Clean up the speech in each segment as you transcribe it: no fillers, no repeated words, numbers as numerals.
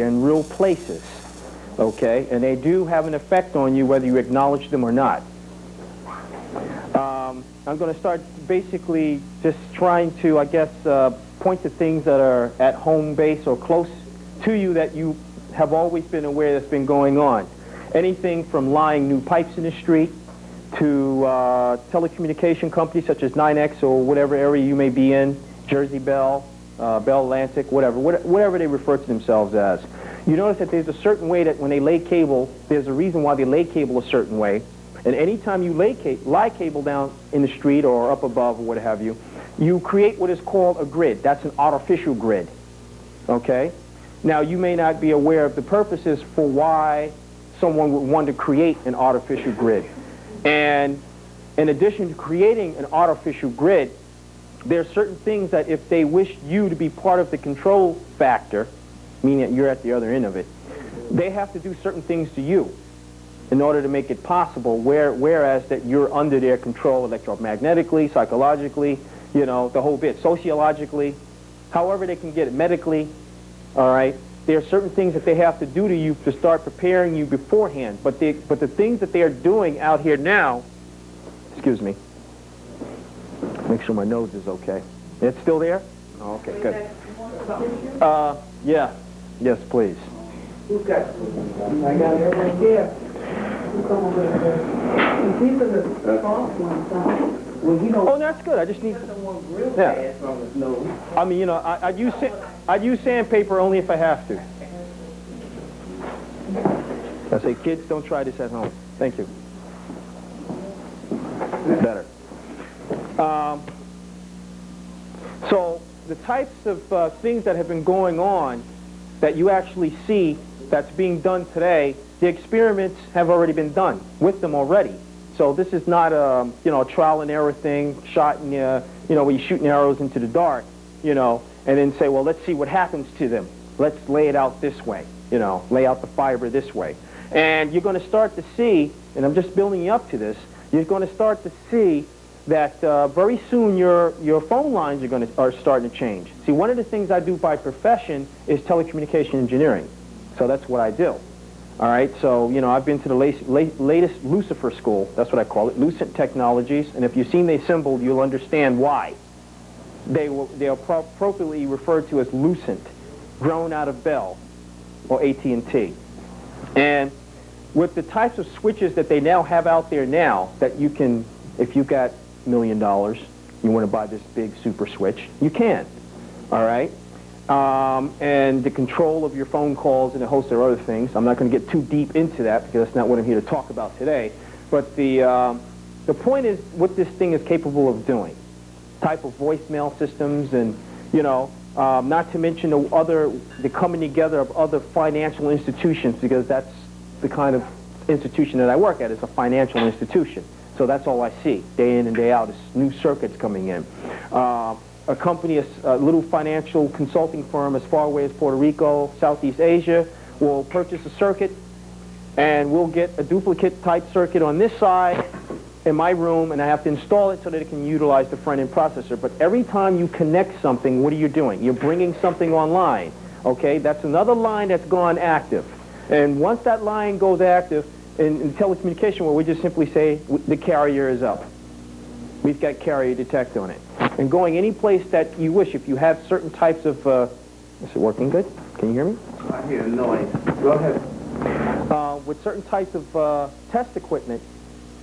They're in real places, okay? And they do have an effect on you whether you acknowledge them or not. I'm going to start basically just trying to, I guess, point to things that are at home base or close to you that you have always been aware that's been going on. Anything from lying new pipes in the street to telecommunication companies such as 9X or whatever area you may be in, Jersey Bell, Bell Atlantic, whatever they refer to themselves as. You notice that there's a certain way that when they lay cable, there's a reason why they lay cable a certain way. And anytime you lie cable down in the street or up above or what have you, you create what is called a grid. That's an artificial grid, okay? Now, you may not be aware of the purposes for why someone would want to create an artificial grid. And in addition to creating an artificial grid, there are certain things that if they wish you to be part of the control factor, meaning that you're at the other end of it, they have to do certain things to you in order to make it possible, whereas that you're under their control electromagnetically, psychologically, you know, the whole bit, sociologically, however they can get it, medically, all right? There are certain things that they have to do to you to start preparing you beforehand, but the things that they are doing out here now, excuse me, make sure my nose is okay. It's still there? Oh, okay, good. Yeah, yes, please. I got it right here. These are the soft ones. Well, you know, oh, that's good. I just need. Yeah. I mean, you know, I'd use sandpaper only if I have to. I say, kids, don't try this at home. Thank you. Better. So the types of things that have been going on that you actually see that's being done today, the experiments have already been done with them already. So this is not a, you know, a trial and error thing, shot in, you know, where you're shooting arrows into the dark, you know, and then say, well, let's see what happens to them. Let's lay it out this way, you know, lay out the fiber this way. And you're going to start to see, and I'm just building you up to this, you're going to start to see that very soon your phone lines are starting to change. See, one of the things I do by profession is telecommunication engineering. So that's what I do. All right, so, you know, I've been to the latest Lucifer school, that's what I call it, Lucent Technologies, and if you've seen the symbol, you'll understand why. They are appropriately referred to as Lucent, grown out of Bell, or AT&T. And with the types of switches that they now have out there now, that you can, if you've got $1 million, you want to buy this big super switch, you can, all right? And the control of your phone calls and a host of other things. I'm not going to get too deep into that because that's not what I'm here to talk about today. But the point is what this thing is capable of doing. Type of voicemail systems and, you know, not to mention the coming together of other financial institutions, because that's the kind of institution that I work at, is a financial institution. So that's all I see day in and day out is new circuits coming in. A company, a little financial consulting firm as far away as Puerto Rico, Southeast Asia, will purchase a circuit, and we'll get a duplicate type circuit on this side in my room, and I have to install it so that it can utilize the front-end processor. But every time you connect something, what are you doing? You're bringing something online, okay? That's another line that's gone active. And once that line goes active, in telecommunication, where we just simply say the carrier is up. We've got carrier detect on it. And going any place that you wish, if you have certain types of, is it working good? Can you hear me? I hear noise. Go ahead. With certain types of test equipment,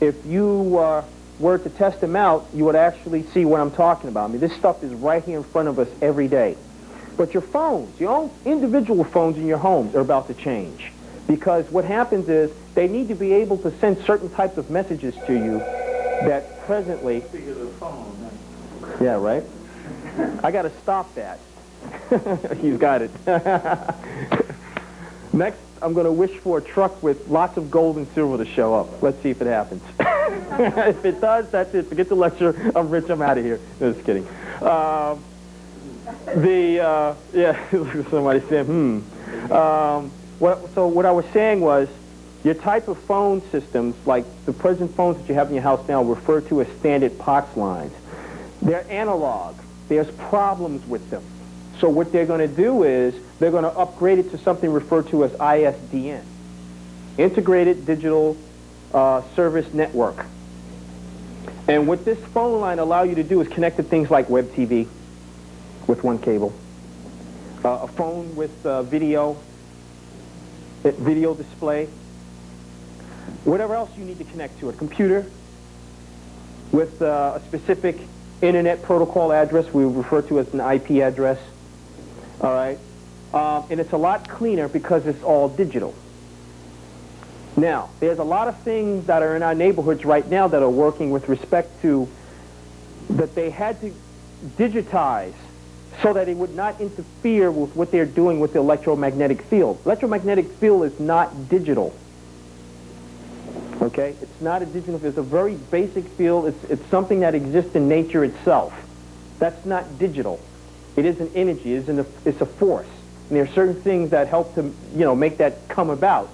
if you were to test them out, you would actually see what I'm talking about. I mean, this stuff is right here in front of us every day. But your phones, your own individual phones in your homes are about to change. Because what happens is they need to be able to send certain types of messages to you that presently... Yeah, right? I got to stop that. You've got it. Next, I'm going to wish for a truck with lots of gold and silver to show up. Let's see if it happens. If it does, that's it. Forget the lecture. I'm rich. I'm out of here. No, just kidding. Yeah, somebody said, So what I was saying was, your type of phone systems, like the present phones that you have in your house now, refer to as standard POTS lines. They're analog. There's problems with them. So what they're going to do is they're going to upgrade it to something referred to as ISDN, Integrated Digital Service Network. And what this phone line allows you to do is connect to things like web TV with one cable, a phone with video display, whatever else you need to connect to, a computer with a specific internet protocol address we refer to as an IP address. All right, and it's a lot cleaner because it's all digital. Now, there's a lot of things that are in our neighborhoods right now that are working with respect to that they had to digitize so that it would not interfere with what they're doing with the electromagnetic field. Electromagnetic field is not digital. Okay? It's not a digital field. It's a very basic field. It's something that exists in nature itself. That's not digital. It is an energy. It's a force. And there are certain things that help to, make that come about.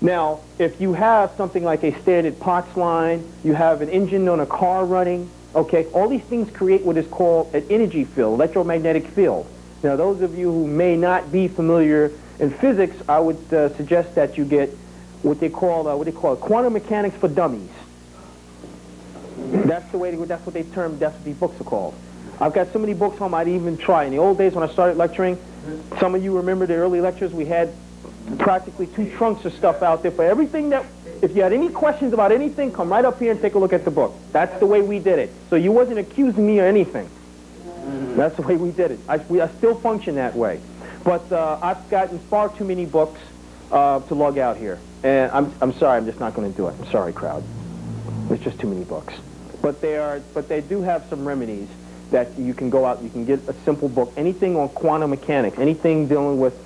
Now, if you have something like a standard POTS line, you have an engine on a car running, okay, all these things create what is called an energy field, electromagnetic field. Now, those of you who may not be familiar in physics, I would suggest that you get what they call quantum mechanics for dummies. That's the way that's what these books are called. I've got so many books home I'd even try. In the old days when I started lecturing, some of you remember the early lectures, we had practically 2 trunks of stuff out there for everything that, if you had any questions about anything, come right up here and take a look at the book. That's the way we did it. So you wasn't accusing me or anything. That's the way we did it. I still function that way. But I've gotten far too many books to lug out here. And I'm sorry, I'm just not going to do it. I'm sorry, crowd. There's just too many books. But they do have some remedies that you can go out, you can get a simple book, anything on quantum mechanics, anything dealing with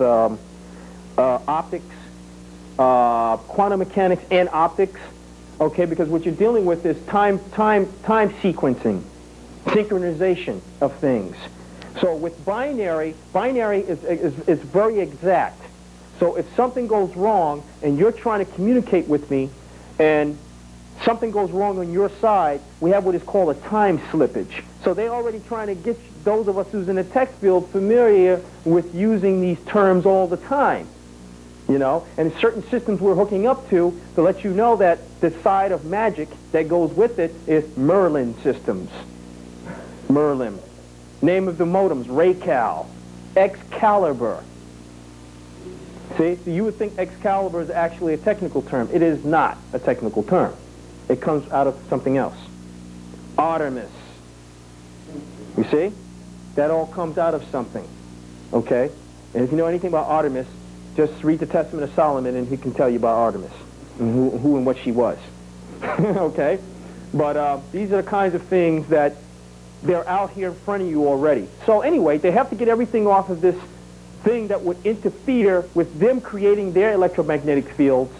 optics, quantum mechanics and optics, okay, because what you're dealing with is time sequencing, synchronization of things. So with binary is very exact. So if something goes wrong and you're trying to communicate with me and something goes wrong on your side, we have what is called a time slippage. So they're already trying to get those of us who's in the tech field familiar with using these terms all the time. And certain systems we're hooking up to let you know that the side of magic that goes with it is Merlin systems. Merlin. Name of the modems, Raycal, Excalibur. See, so you would think Excalibur is actually a technical term. It is not a technical term. It comes out of something else. Artemis. You see? That all comes out of something. Okay? And if you know anything about Artemis, just read the Testament of Solomon and he can tell you about Artemis and who and what she was. Okay? But these are the kinds of things that they're out here in front of you already. So anyway, they have to get everything off of this thing that would interfere with them creating their electromagnetic fields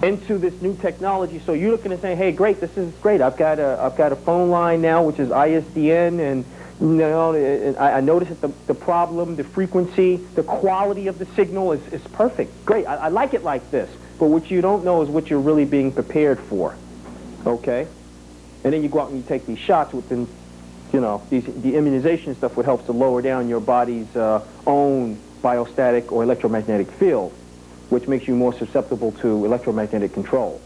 into this new technology. So you're looking and saying, hey, great, this is great. I've got a phone line now, which is ISDN, and I noticed that the problem, the frequency, the quality of the signal is perfect. Great, I like it like this. But what you don't know is what you're really being prepared for. Okay? And then you go out and you take these shots within, the immunization stuff would help to lower down your body's own biostatic or electromagnetic field, which makes you more susceptible to electromagnetic control.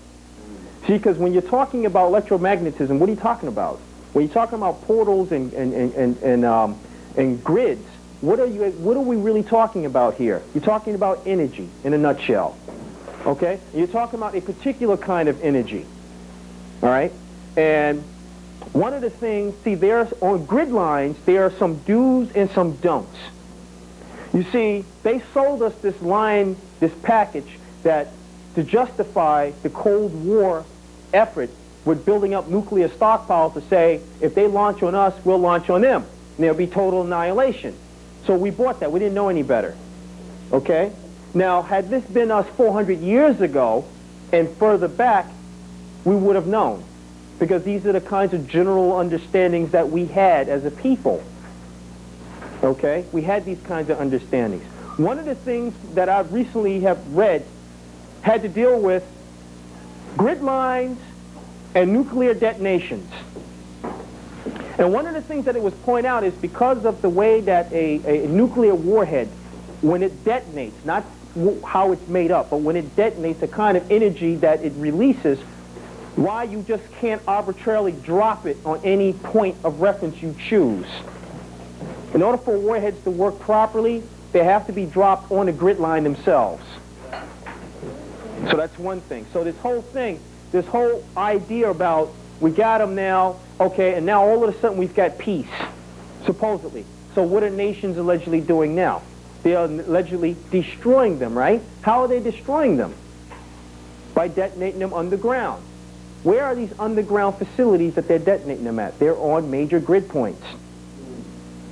See, because when you're talking about electromagnetism, what are you talking about? When you're talking about portals and grids, what are we really talking about here? You're talking about energy in a nutshell. Okay? You're talking about a particular kind of energy. All right? And one of the things, see, on grid lines, there are some do's and some don'ts. You see, they sold us this line, this package, that to justify the Cold War effort with building up nuclear stockpiles to say, if they launch on us, we'll launch on them. And there'll be total annihilation. So we bought that. We didn't know any better. Okay? Now, had this been us 400 years ago and further back, we would have known. Because these are the kinds of general understandings that we had as a people. Okay? We had these kinds of understandings. One of the things that I recently have read had to deal with grid lines and nuclear detonations. And one of the things that it was pointed out is because of the way that a nuclear warhead, when it detonates, not how it's made up, but when it detonates, the kind of energy that it releases, why you just can't arbitrarily drop it on any point of reference you choose. In order for warheads to work properly, they have to be dropped on the grid line themselves. So that's one thing. So this whole thing, this whole idea about we got them now, okay, and now all of a sudden we've got peace, supposedly. So what are nations allegedly doing now? They are allegedly destroying them, right? How are they destroying them? By detonating them underground. Where are these underground facilities that they're detonating them at? They're on major grid points.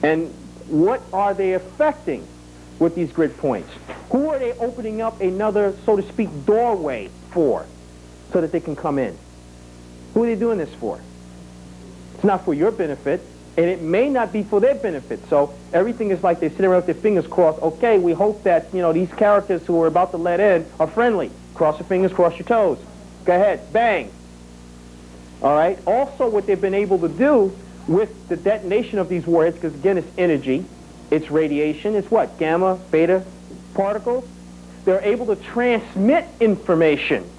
And what are they affecting with these grid points? Who are they opening up another, so to speak, doorway for so that they can come in? Who are they doing this for? It's not for your benefit, and it may not be for their benefit. So everything is like they sit around with their fingers crossed. Okay, we hope that, you know, these characters who are about to let in are friendly. Cross your fingers, cross your toes. Go ahead, bang. All right. Also, what they've been able to do with the detonation of these warheads, because again, it's energy, it's radiation, it's what? Gamma, beta particles. They're able to transmit information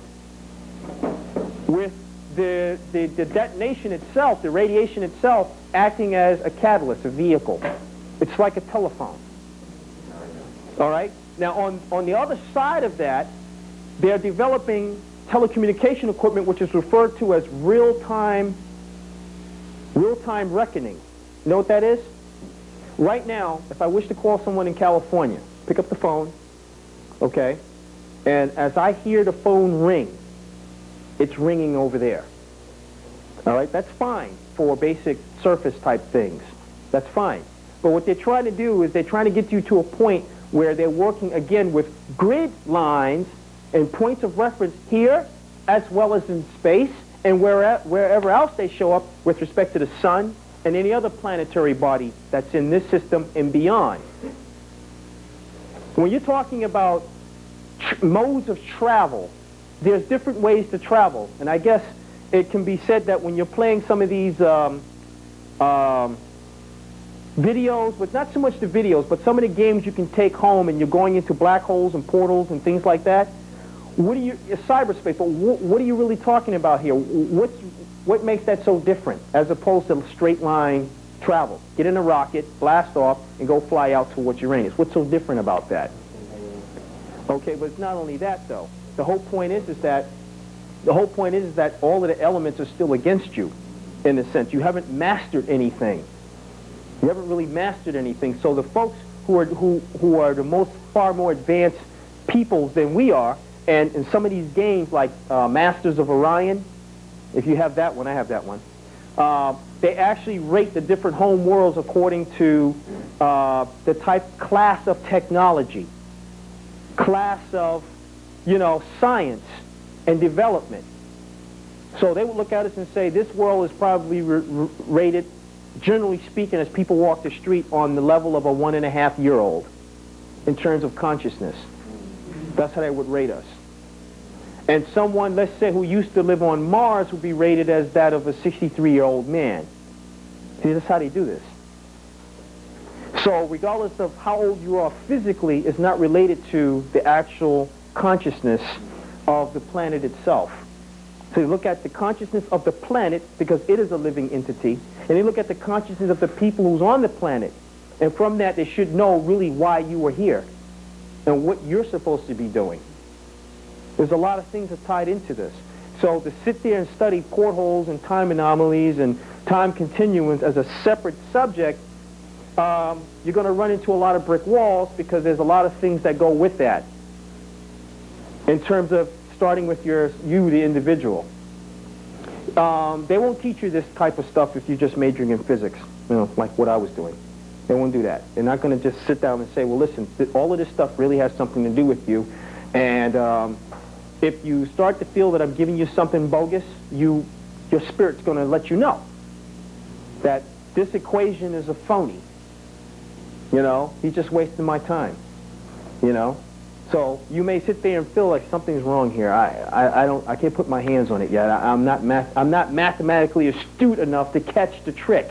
with the detonation itself, the radiation itself, acting as a catalyst, a vehicle. It's like a telephone. All right? Now, on the other side of that, they're developing telecommunication equipment which is referred to as real-time reckoning. You know what that is? Right now, if I wish to call someone in California, pick up the phone, okay, and as I hear the phone ring, it's ringing over there. All right, that's fine for basic surface type things. That's fine. But what they're trying to do is they're trying to get you to a point where they're working again with grid lines and points of reference here as well as in space and wherever else they show up with respect to the sun and any other planetary body that's in this system and beyond. When you're talking about modes of travel, there's different ways to travel. And I guess it can be said that when you're playing some of these videos, but not so much the videos, but some of the games you can take home and you're going into black holes and portals and things like that, cyberspace, but what are you really talking about here? What makes that so different as opposed to straight line travel? Get in a rocket, blast off, and go fly out towards Uranus. What's so different about that? Okay, but it's not only that though. The whole point is that all of the elements are still against you, in a sense. You haven't mastered anything. You haven't really mastered anything. So the folks who are the far more advanced peoples than we are, and in some of these games like Masters of Orion, if you have that one, I have that one. They actually rate the different home worlds according to the class of technology, class of, science and development. So they would look at us and say, this world is probably rated, generally speaking, as people walk the street, on the level of a 1.5-year-old in terms of consciousness. That's how they would rate us. And someone, let's say, who used to live on Mars would be rated as that of a 63-year-old man. See, that's how they do this. So regardless of how old you are physically, it's not related to the actual consciousness of the planet itself. So you look at the consciousness of the planet, because it is a living entity, and you look at the consciousness of the people who's on the planet, and from that they should know really why you are here and what you're supposed to be doing. There's a lot of things that are tied into this. So to sit there and study portholes and time anomalies and time continuums as a separate subject, you're going to run into a lot of brick walls, because there's a lot of things that go with that in terms of starting with you, the individual. They won't teach you this type of stuff if you're just majoring in physics, like what I was doing. They won't do that. They're not going to just sit down and say, well, listen, all of this stuff really has something to do with you, and if you start to feel that I'm giving you something bogus, your spirit's going to let you know that this equation is a phony. He's just wasting my time. So you may sit there and feel like something's wrong here. I can't put my hands on it yet. I'm not mathematically astute enough to catch the trick.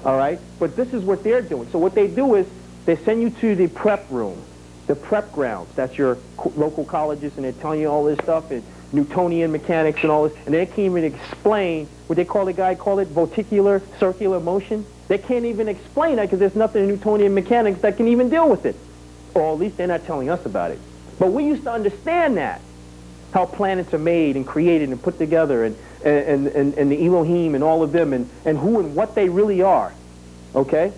All right? But this is what they're doing. So what they do is they send you to the prep room, the prep grounds. That's your local colleges, and they're telling you all this stuff, and Newtonian mechanics and all this, and they can't even explain what they call vorticular circular motion. They can't even explain that because there's nothing in Newtonian mechanics that can even deal with it. Or at least they're not telling us about it. But we used to understand that, how planets are made and created and put together, and the Elohim and all of them, and who and what they really are. Okay?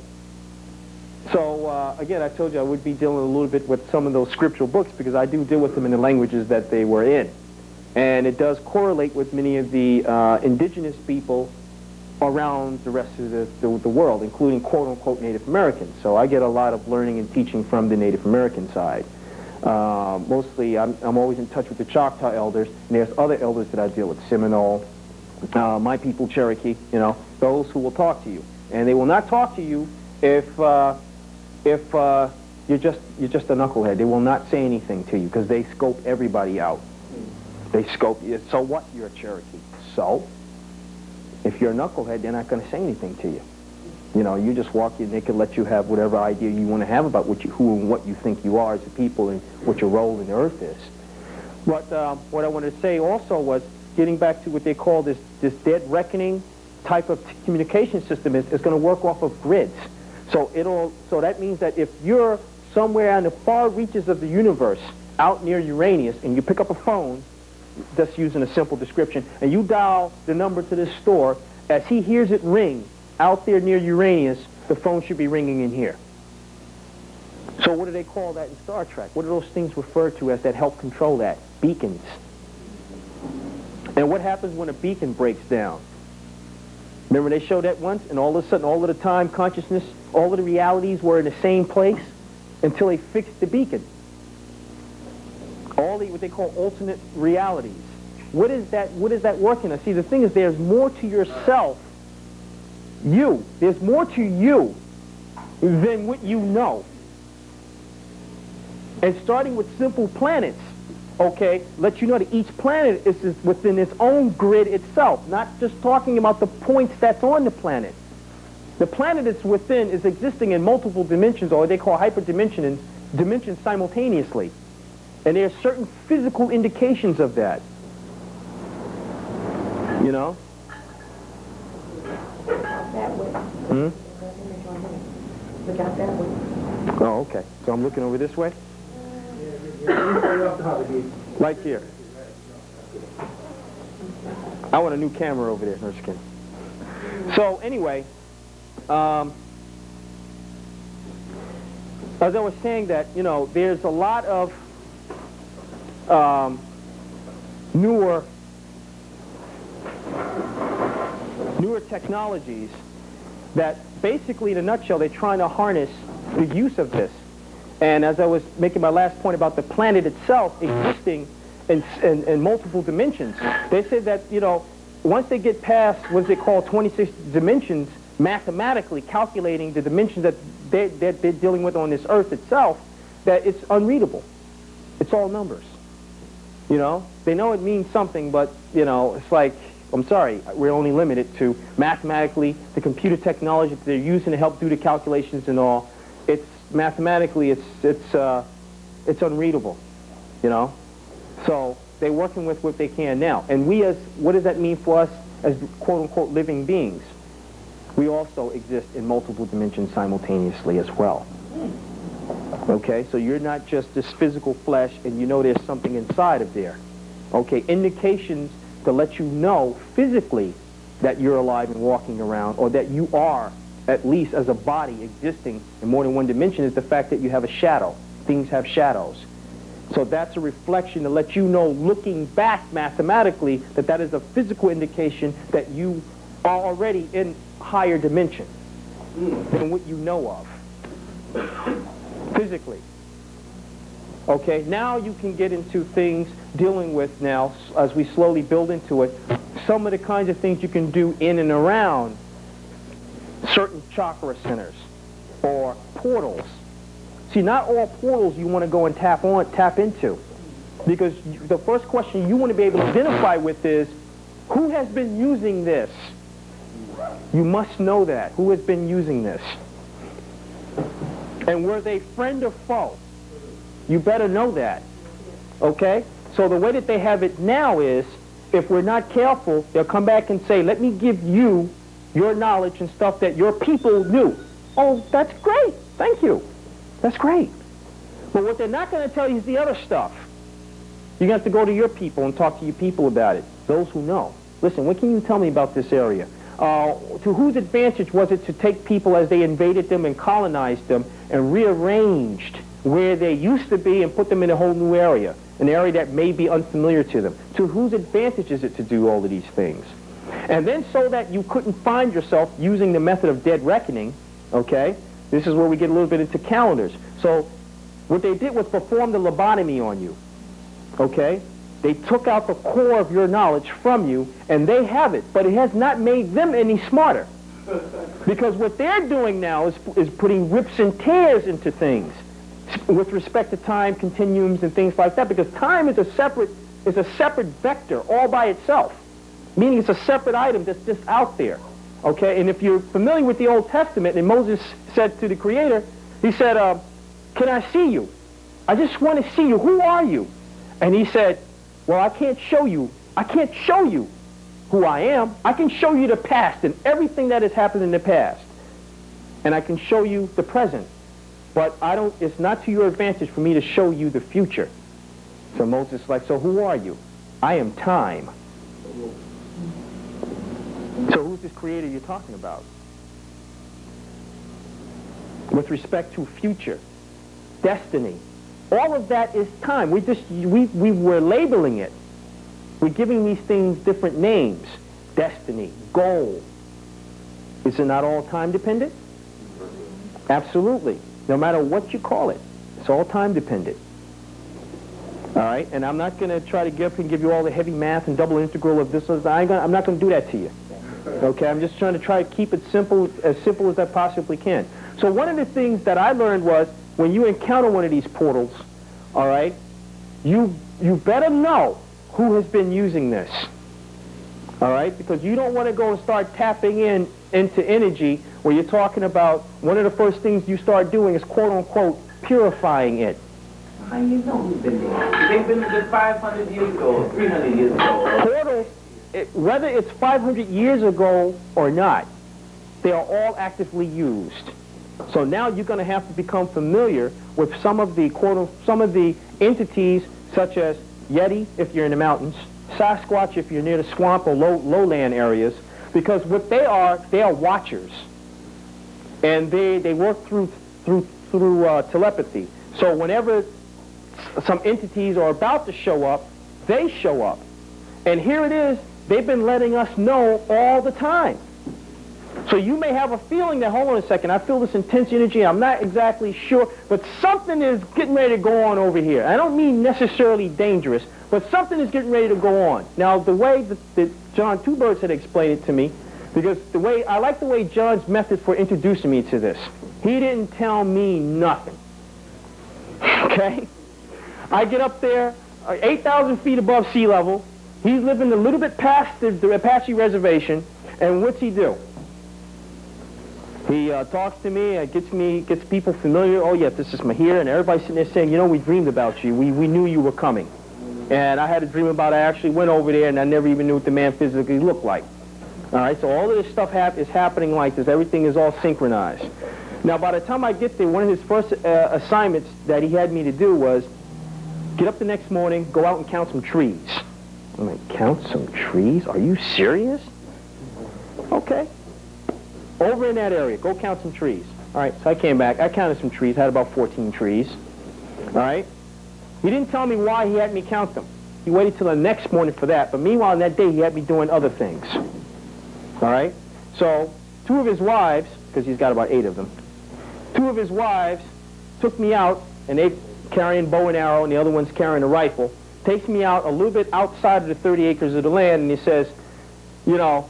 So, again, I told you I would be dealing a little bit with some of those scriptural books because I do deal with them in the languages that they were in. And it does correlate with many of the indigenous people around the rest of the world, including quote-unquote Native Americans. So I get a lot of learning and teaching from the Native American side. Mostly, I'm always in touch with the Choctaw elders, and there's other elders that I deal with, Seminole, my people, Cherokee, you know, those who will talk to you. And they will not talk to you if you're just a knucklehead. They will not say anything to you because they scope everybody out. They scope you. So what? You're a Cherokee. So if you're a knucklehead, they're not going to say anything to you. You know, you just walk in, they can let you have whatever idea you want to have about who and what you think you are as a people and what your role in the earth is. But what I wanted to say also was getting back to what they call this dead reckoning type of communication system is going to work off of grids. So that means that if you're somewhere on the far reaches of the universe, out near Uranus, and you pick up a phone, just using a simple description, and you dial the number to this store, as he hears it ring out there near Uranus, the phone should be ringing in here. So what do they call that in Star Trek? What are those things referred to as that help control that? Beacons. And what happens when a beacon breaks down? Remember they showed that once, and all of a sudden, all of the time, consciousness, all of the realities were in the same place until they fixed the beacon. All the, what they call alternate realities. What is that working on? See, the thing is, there's more to yourself, there's more to you than what you know. And starting with simple planets, okay, let you know that each planet is within its own grid itself, not just talking about the points that's on the planet. The planet it's within is existing in multiple dimensions, or what they call hyperdimensions, dimensions simultaneously. And there are certain physical indications of that. You know? That way. Hmm? Look out that way. Oh, okay. So I'm looking over this way? Like here. I want a new camera over there, Nurse Kim. So anyway, as I was saying that, you know, there's a lot of newer technologies that basically, in a nutshell, they're trying to harness the use of this. And as I was making my last point about the planet itself existing in multiple dimensions, they said that, you know, once they get past what they call 26 dimensions, mathematically calculating the dimensions that they're dealing with on this earth itself, that it's unreadable. It's all numbers. You know, they know it means something, but, you know, it's like, I'm sorry, we're only limited to mathematically the computer technology that they're using to help do the calculations and all. It's mathematically, it's unreadable, you know. So they're working with what they can now. And we, as what does that mean for us as quote-unquote living beings? We also exist in multiple dimensions simultaneously as well. Okay, so you're not just this physical flesh, and you know there's something inside of there. Okay, indications to let you know physically that you're alive and walking around, or that you are, at least as a body existing in more than one dimension, is the fact that you have a shadow. Things have shadows. So that's a reflection to let you know, looking back mathematically, that that is a physical indication that you are already in higher dimension than what you know of. Physically. Okay, now you can get into things dealing with now, as we slowly build into it, some of the kinds of things you can do in and around certain chakra centers or portals. See, not all portals you want to go and tap into, because the first question you want to be able to identify with is, who has been using this? You must know that. Who has been using this? And were they friend or foe? You better know that. Okay? So the way that they have it now is, if we're not careful, they'll come back and say, let me give you your knowledge and stuff that your people knew. Oh, that's great. Thank you. That's great. But what they're not going to tell you is the other stuff. You're going to have to go to your people and talk to your people about it, those who know. Listen, what can you tell me about this area? To whose advantage was it to take people as they invaded them and colonized them and rearranged where they used to be and put them in a whole new area, an area that may be unfamiliar to them? To whose advantage is it to do all of these things? And then so that you couldn't find yourself using the method of dead reckoning, okay? This is where we get a little bit into calendars. So what they did was perform the lobotomy on you, okay? They took out the core of your knowledge from you, and they have it, but it has not made them any smarter. Because what they're doing now is putting rips and tears into things with respect to time continuums and things like that, because time is a separate vector all by itself, meaning it's a separate item that's just out there, okay? And if you're familiar with the Old Testament, and Moses said to the Creator, he said, can I see you? I just want to see you. Who are you? And he said, well, I can't show you. I can't show you who I am. I can show you the past and everything that has happened in the past. And I can show you the present. But it's not to your advantage for me to show you the future. So Moses is like, so who are you? I am time. So who's this creator you're talking about? With respect to future, destiny, all of that is time. We were labeling it. We're giving these things different names. Destiny, goal. Is it not all time dependent? Absolutely. No matter what you call it, it's all time dependent. All right? And I'm not going to try to get up and give you all the heavy math and double integral of this. I'm not going to do that to you. Okay? I'm just trying to keep it simple as I possibly can. So one of the things that I learned was, when you encounter one of these portals, all right, you better know who has been using this, all right, because you don't want to go and start tapping into energy where you're talking about one of the first things you start doing is quote-unquote purifying it. How you know who's been there? They've been there 500 years ago, 300 years ago. Portals, whether it's 500 years ago or not, they are all actively used. So now you're going to have to become familiar with some of the entities, such as Yeti if you're in the mountains, Sasquatch if you're near the swamp or lowland areas, because what they are watchers, and they work through telepathy. So whenever some entities are about to show up, they show up, and here it is. They've been letting us know all the time. So you may have a feeling that, hold on a second, I feel this intense energy, I'm not exactly sure, but something is getting ready to go on over here. I don't mean necessarily dangerous, but something is getting ready to go on. Now, the way that John Two Birds had explained it to me, because I like the way John's method for introducing me to this. He didn't tell me nothing. Okay? I get up there, 8,000 feet above sea level. He's living a little bit past the Apache reservation, and what's he do? He talks to me, gets people familiar. Oh, yeah, this is Mahir, and everybody's sitting there saying, you know, we dreamed about you. We knew you were coming. And I had a dream about it. I actually went over there, and I never even knew what the man physically looked like. All right, so all of this stuff is happening like this. Everything is all synchronized. Now, by the time I get there, one of his first assignments that he had me to do was get up the next morning, go out and count some trees. I'm like, count some trees? Are you serious? Okay. Over in that area, go count some trees. All right, so I came back. I counted some trees, had about 14 trees. All right? He didn't tell me why he had me count them. He waited till the next morning for that. But meanwhile, on that day, he had me doing other things. All right? So 2 of his wives, because he's got about 8 of them, 2 of his wives took me out, and they carrying bow and arrow, and the other one's carrying a rifle, takes me out a little bit outside of the 30 acres of the land, and he says, you know,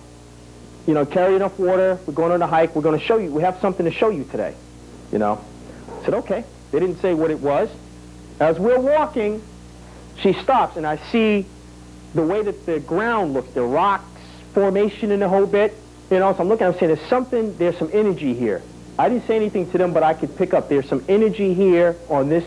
carry enough water, we're going on a hike, we're going to show you, we have something to show you today, you know. I said, okay. They didn't say what it was. As we're walking, she stops, and I see the way that the ground looks, the rocks formation in the whole bit. You know, so I'm looking, I'm saying there's some energy here. I didn't say anything to them, but I could pick up there's some energy here on this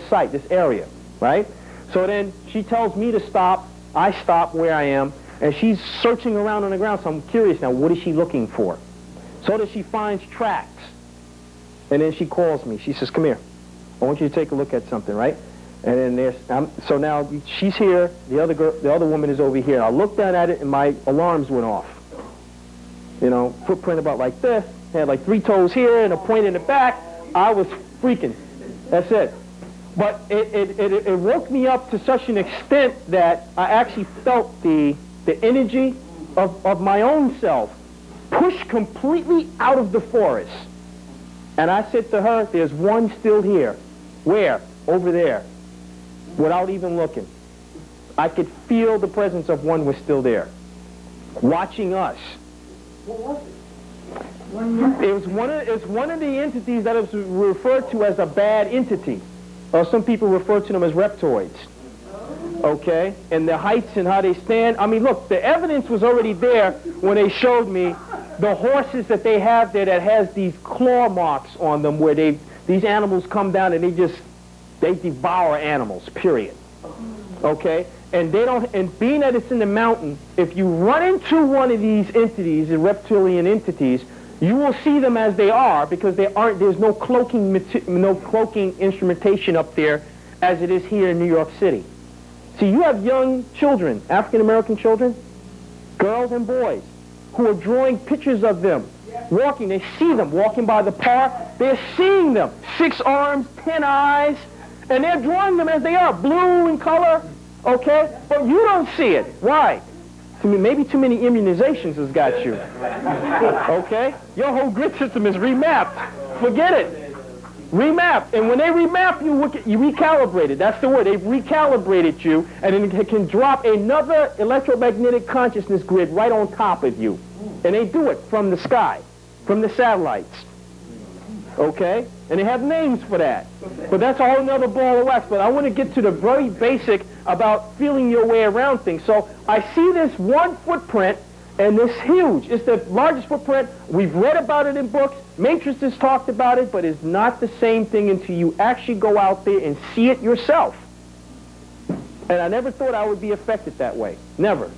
site, this area, right? So then she tells me to stop. I stop where I am, and she's searching around on the ground. So I'm curious now, what is she looking for? So that she finds tracks, and then she calls me. She says, "Come here. I want you to take a look at something, right?" And then so now she's here. The other woman is over here. I looked down at it, and my alarms went off. You know, footprint about like this. Had like 3 toes here and a point in the back. I was freaking. That's it. But it woke me up to such an extent that I actually felt the energy of my own self pushed completely out of the forest. And I said to her, there's one still here. Where? Over there. Without even looking. I could feel the presence of one was still there. Watching us. What was it? It was one of the entities that is referred to as a bad entity. Or some people refer to them as reptoids. Okay? And the heights and how they stand. I mean, look, the evidence was already there when they showed me the horses that they have there that has these claw marks on them where these animals come down and they devour animals, period. Okay? And being that it's in the mountain, if you run into one of these entities, the reptilian entities, you will see them as they are because there's no cloaking instrumentation up there as it is here in New York City. See, you have young children, African-American children, girls and boys, who are drawing pictures of them walking. They see them walking by the park. They're seeing them, 6 arms, 10 eyes, and they're drawing them as they are, blue in color, okay? But you don't see it. Why? Maybe too many immunizations has got you. Okay? Your whole grid system is remapped. Forget it. Remapped. And when they remap you recalibrate it. That's the word. They've recalibrated you, and then it can drop another electromagnetic consciousness grid right on top of you. And they do it from the sky, from the satellites. Okay? And they have names for that. But that's a whole nother ball of wax. But I want to get to the very basic about feeling your way around things. So I see this one footprint, and this huge. It's the largest footprint. We've read about it in books. Matrix has talked about it, but it's not the same thing until you actually go out there and see it yourself. And I never thought I would be affected that way. Never.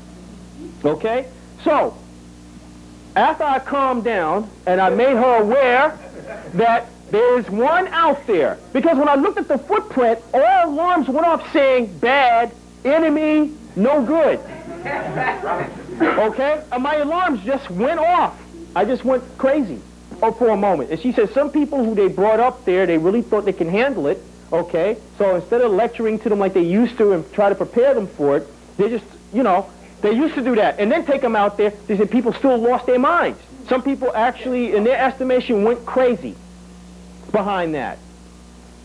Okay? So, after I calmed down, and I made her aware that there's one out there. Because when I looked at the footprint, all alarms went off saying, bad, enemy, no good. Okay? And my alarms just went off. I just went crazy for a moment. And she said some people who they brought up there, they really thought they can handle it. Okay? So instead of lecturing to them like they used to and try to prepare them for it, they just, you know, they used to do that. And then take them out there. They said people still lost their minds. Some people actually, in their estimation, went crazy behind that.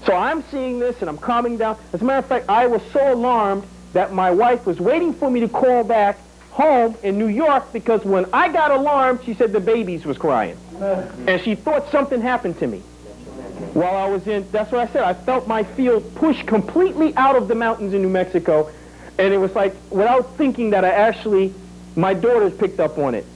So I'm seeing this and I'm calming down. As a matter of fact, I was so alarmed that my wife was waiting for me to call back home in New York because when I got alarmed, she said the babies was crying. And she thought something happened to me while I was in, that's what I said, I felt my field pushed completely out of the mountains in New Mexico, and it was like, without thinking that my daughters picked up on it.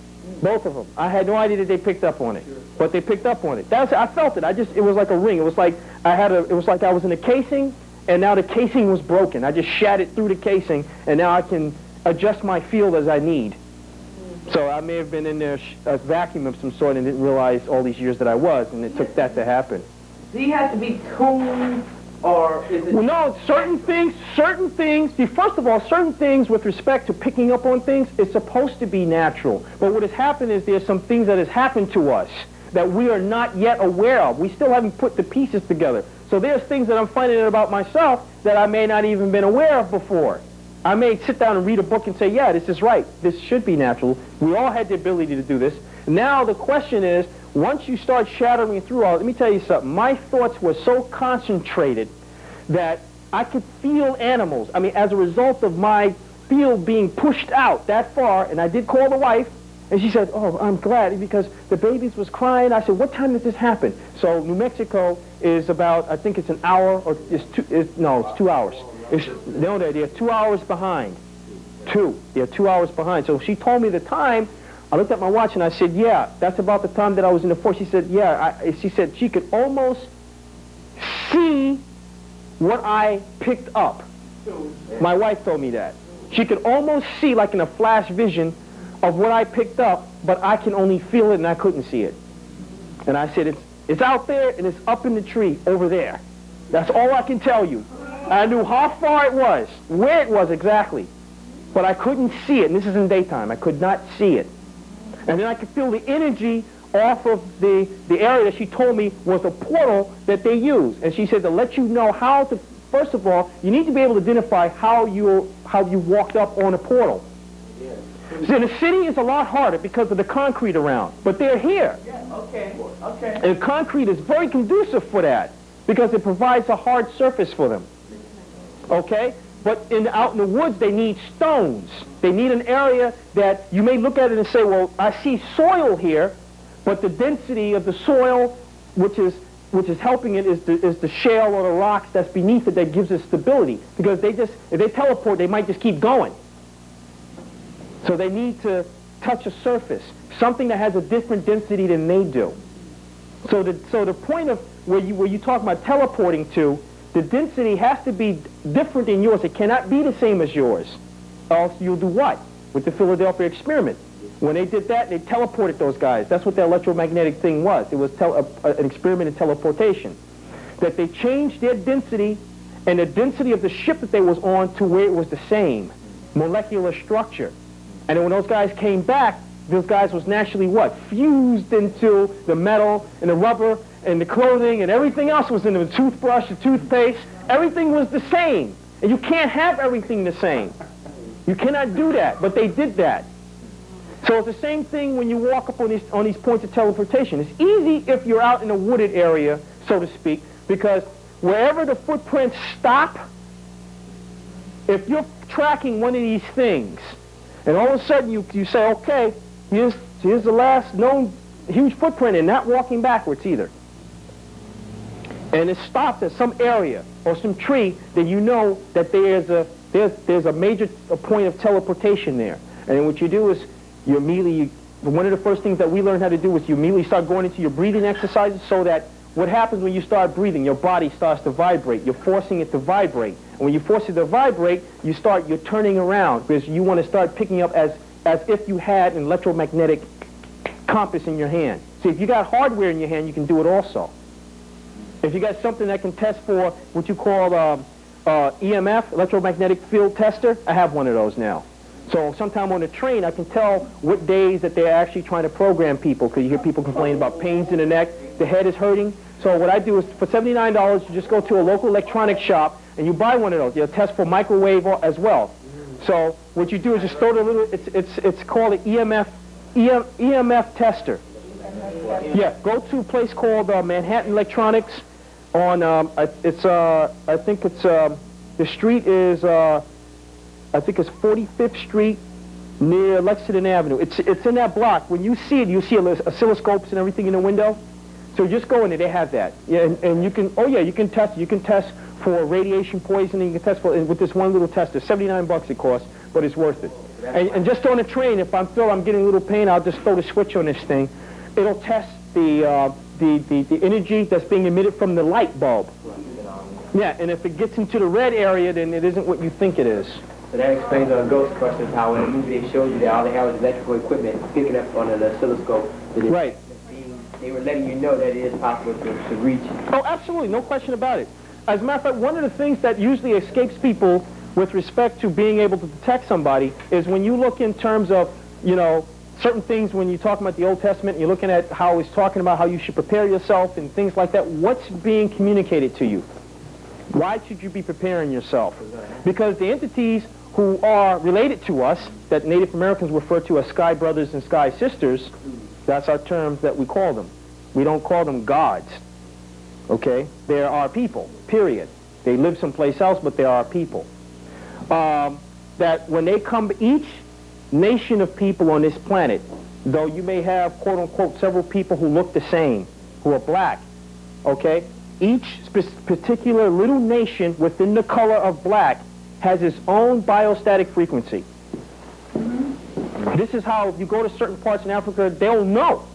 Both of them. I had no idea that they picked up on it, but they picked up on it. I felt it. It was like a ring. It was like it was like I was in a casing, and now the casing was broken. I just shattered through the casing, and now I can adjust my field as I need. So I may have been in there a vacuum of some sort and didn't realize all these years that I was, and it took that to happen. Do you have to be tuned, or is it... Well, no, certain things, see, first of all, certain things with respect to picking up on things, it's supposed to be natural. But what has happened is there's some things that has happened to us that we are not yet aware of. We still haven't put the pieces together. So there's things that I'm finding out about myself that I may not even been aware of before. I may sit down and read a book and say, yeah, this is right. This should be natural. We all had the ability to do this. Now the question is, once you start shattering through all, let me tell you something. My thoughts were so concentrated that I could feel animals. I mean, as a result of my field being pushed out that far, and I did call the wife, and she said, oh, I'm glad, because the babies was crying. I said, what time did this happen? So New Mexico is about, I think it's an hour, or it's 2 hours. They're 2 hours behind. They're 2 hours behind. So she told me the time. I looked at my watch and I said, yeah, that's about the time that I was in the force. She said, yeah. She said she could almost see what I picked up. My wife told me that. She could almost see, like in a flash vision, of what I picked up, but I can only feel it and I couldn't see it. And I said, it's out there and it's up in the tree over there. That's all I can tell you. I knew how far it was, where it was exactly, but I couldn't see it. And this is in daytime. I could not see it. And then I could feel the energy off of the area that she told me was a portal that they use. And she said to let you know how to, first of all, you need to be able to identify how you walked up on a portal. So the city is a lot harder because of the concrete around, but they're here. Yeah, okay, okay. And concrete is very conducive for that because it provides a hard surface for them. Okay? But out in the woods, they need stones. They need an area that you may look at it and say, well, I see soil here, but the density of the soil, which is helping it, is the shale or the rocks that's beneath it that gives it stability. Because if they teleport, they might just keep going. So they need to touch a surface, something that has a different density than they do. So the point of where you talk about teleporting to, the density has to be different than yours. It cannot be the same as yours. Else you'll do what? With the Philadelphia experiment. When they did that, they teleported those guys. That's what the electromagnetic thing was. It was an experiment in teleportation. That they changed their density and the density of the ship that they was on to where it was the same. Molecular structure. And then when those guys came back, those guys was naturally what? Fused into the metal and the rubber and the clothing and everything else was in the toothbrush, the toothpaste. Everything was the same. And you can't have everything the same. You cannot do that, but they did that. So it's the same thing when you walk up on these points of teleportation. It's easy if you're out in a wooded area, so to speak, because wherever the footprints stop, if you're tracking one of these things, and all of a sudden you say, okay, here's the last known huge footprint, and not walking backwards either. And it stops at some area or some tree, then you know that there's a major point of teleportation there. And then what you do is you immediately, one of the first things that we learned how to do is you immediately start going into your breathing exercises so that what happens when you start breathing, your body starts to vibrate. You're forcing it to vibrate. And when you force it to vibrate, you're turning around because you want to start picking up as if you had an electromagnetic compass in your hand. See, if you got hardware in your hand, you can do it also. If you got something that can test for what you call EMF, electromagnetic field tester, I have one of those now. So sometime on the train, I can tell what days that they're actually trying to program people, because you hear people complain about pains in the neck, the head is hurting. So what I do is for $79, you just go to a local electronics shop and you buy one of those. They'll test for microwave as well. So what you do is just throw the little, it's called an EMF tester. Yeah, go to a place called Manhattan Electronics on, I think it's, the street is, I think it's 45th Street near Lexington Avenue. It's in that block. When you see it, you see oscilloscopes and everything in the window. So just go in there, they have that. Yeah, and you can, oh yeah, you can test for radiation poisoning, you can test for, with this one little tester. $79 it costs, but it's worth it. And just on a train, if I'm getting a little pain, I'll just throw the switch on this thing. It'll test the energy that's being emitted from the light bulb. Yeah, and if it gets into the red area, then it isn't what you think it is. So that explains on Ghostbusters how in the movie they showed you that all they had was electrical equipment picking up on an oscilloscope. Right. They were letting you know that it is possible to reach. Oh, absolutely, no question about it. As a matter of fact, one of the things that usually escapes people with respect to being able to detect somebody is when you look in terms of, you know, certain things when you talk about the Old Testament, you're looking at how it's talking about how you should prepare yourself and things like that. What's being communicated to you? Why should you be preparing yourself? Because the entities who are related to us, that Native Americans refer to as sky brothers and sky sisters, that's our terms that we call them. We don't call them gods, okay? They're our people, period. They live someplace else, but they are our people. That when they come, each nation of people on this planet, though you may have, quote unquote, several people who look the same, who are black, okay? Each particular little nation within the color of black has its own biostatic frequency. This is how, if you go to certain parts in Africa, they'll know.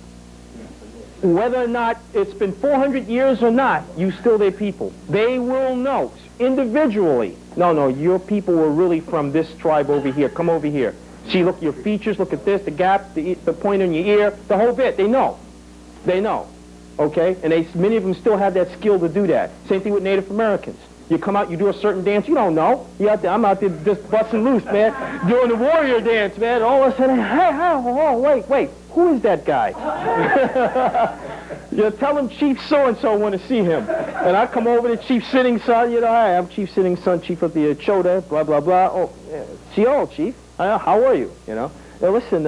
Whether or not it's been 400 years or not, you still their people. They will know individually. No, your people were really from this tribe over here. Come over here. See, look at your features, look at this, the gap, the point in your ear, the whole bit. They know. They know. Okay? And many of them still have that skill to do that. Same thing with Native Americans. You come out, you do a certain dance, you don't know. I'm out there just busting loose, man, doing the warrior dance, man. All of a sudden, hey, wait, who is that guy? You tell him Chief so-and-so want to see him. And I come over to Chief Sitting Son, hi, I'm Chief Sitting Son, Chief of the Chota, blah, blah, blah. Oh, Chief, how are you, Now, listen,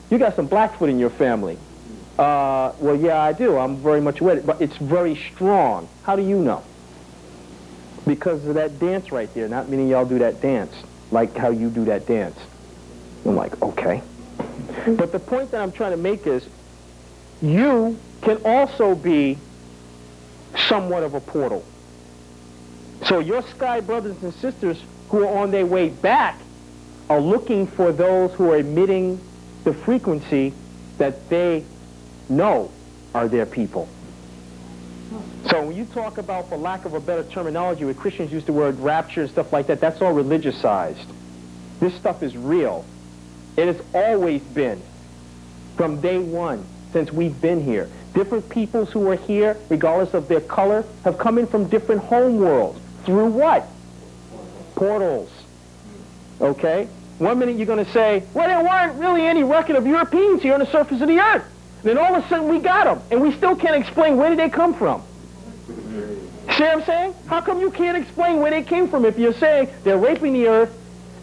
you got some Blackfoot in your family. Well, yeah, I do. I'm very much with it, but it's very strong. How do you know? Because of that dance right there, not many of y'all do that dance, like how you do that dance. I'm like, okay. But the point that I'm trying to make is, you can also be somewhat of a portal. So your sky brothers and sisters who are on their way back are looking for those who are emitting the frequency that they know are their people. So when you talk about, for lack of a better terminology, where Christians use the word rapture and stuff like that, that's all religiousized. This stuff is real. It has always been, from day one, since we've been here. Different peoples who are here, regardless of their color, have come in from different home worlds. Through what? Portals. Okay? One minute you're going to say, well, there weren't really any record of Europeans here on the surface of the earth. Then all of a sudden we got them, and we still can't explain where did they come from. See what I'm saying? How come you can't explain where they came from if you're saying they're raping the earth,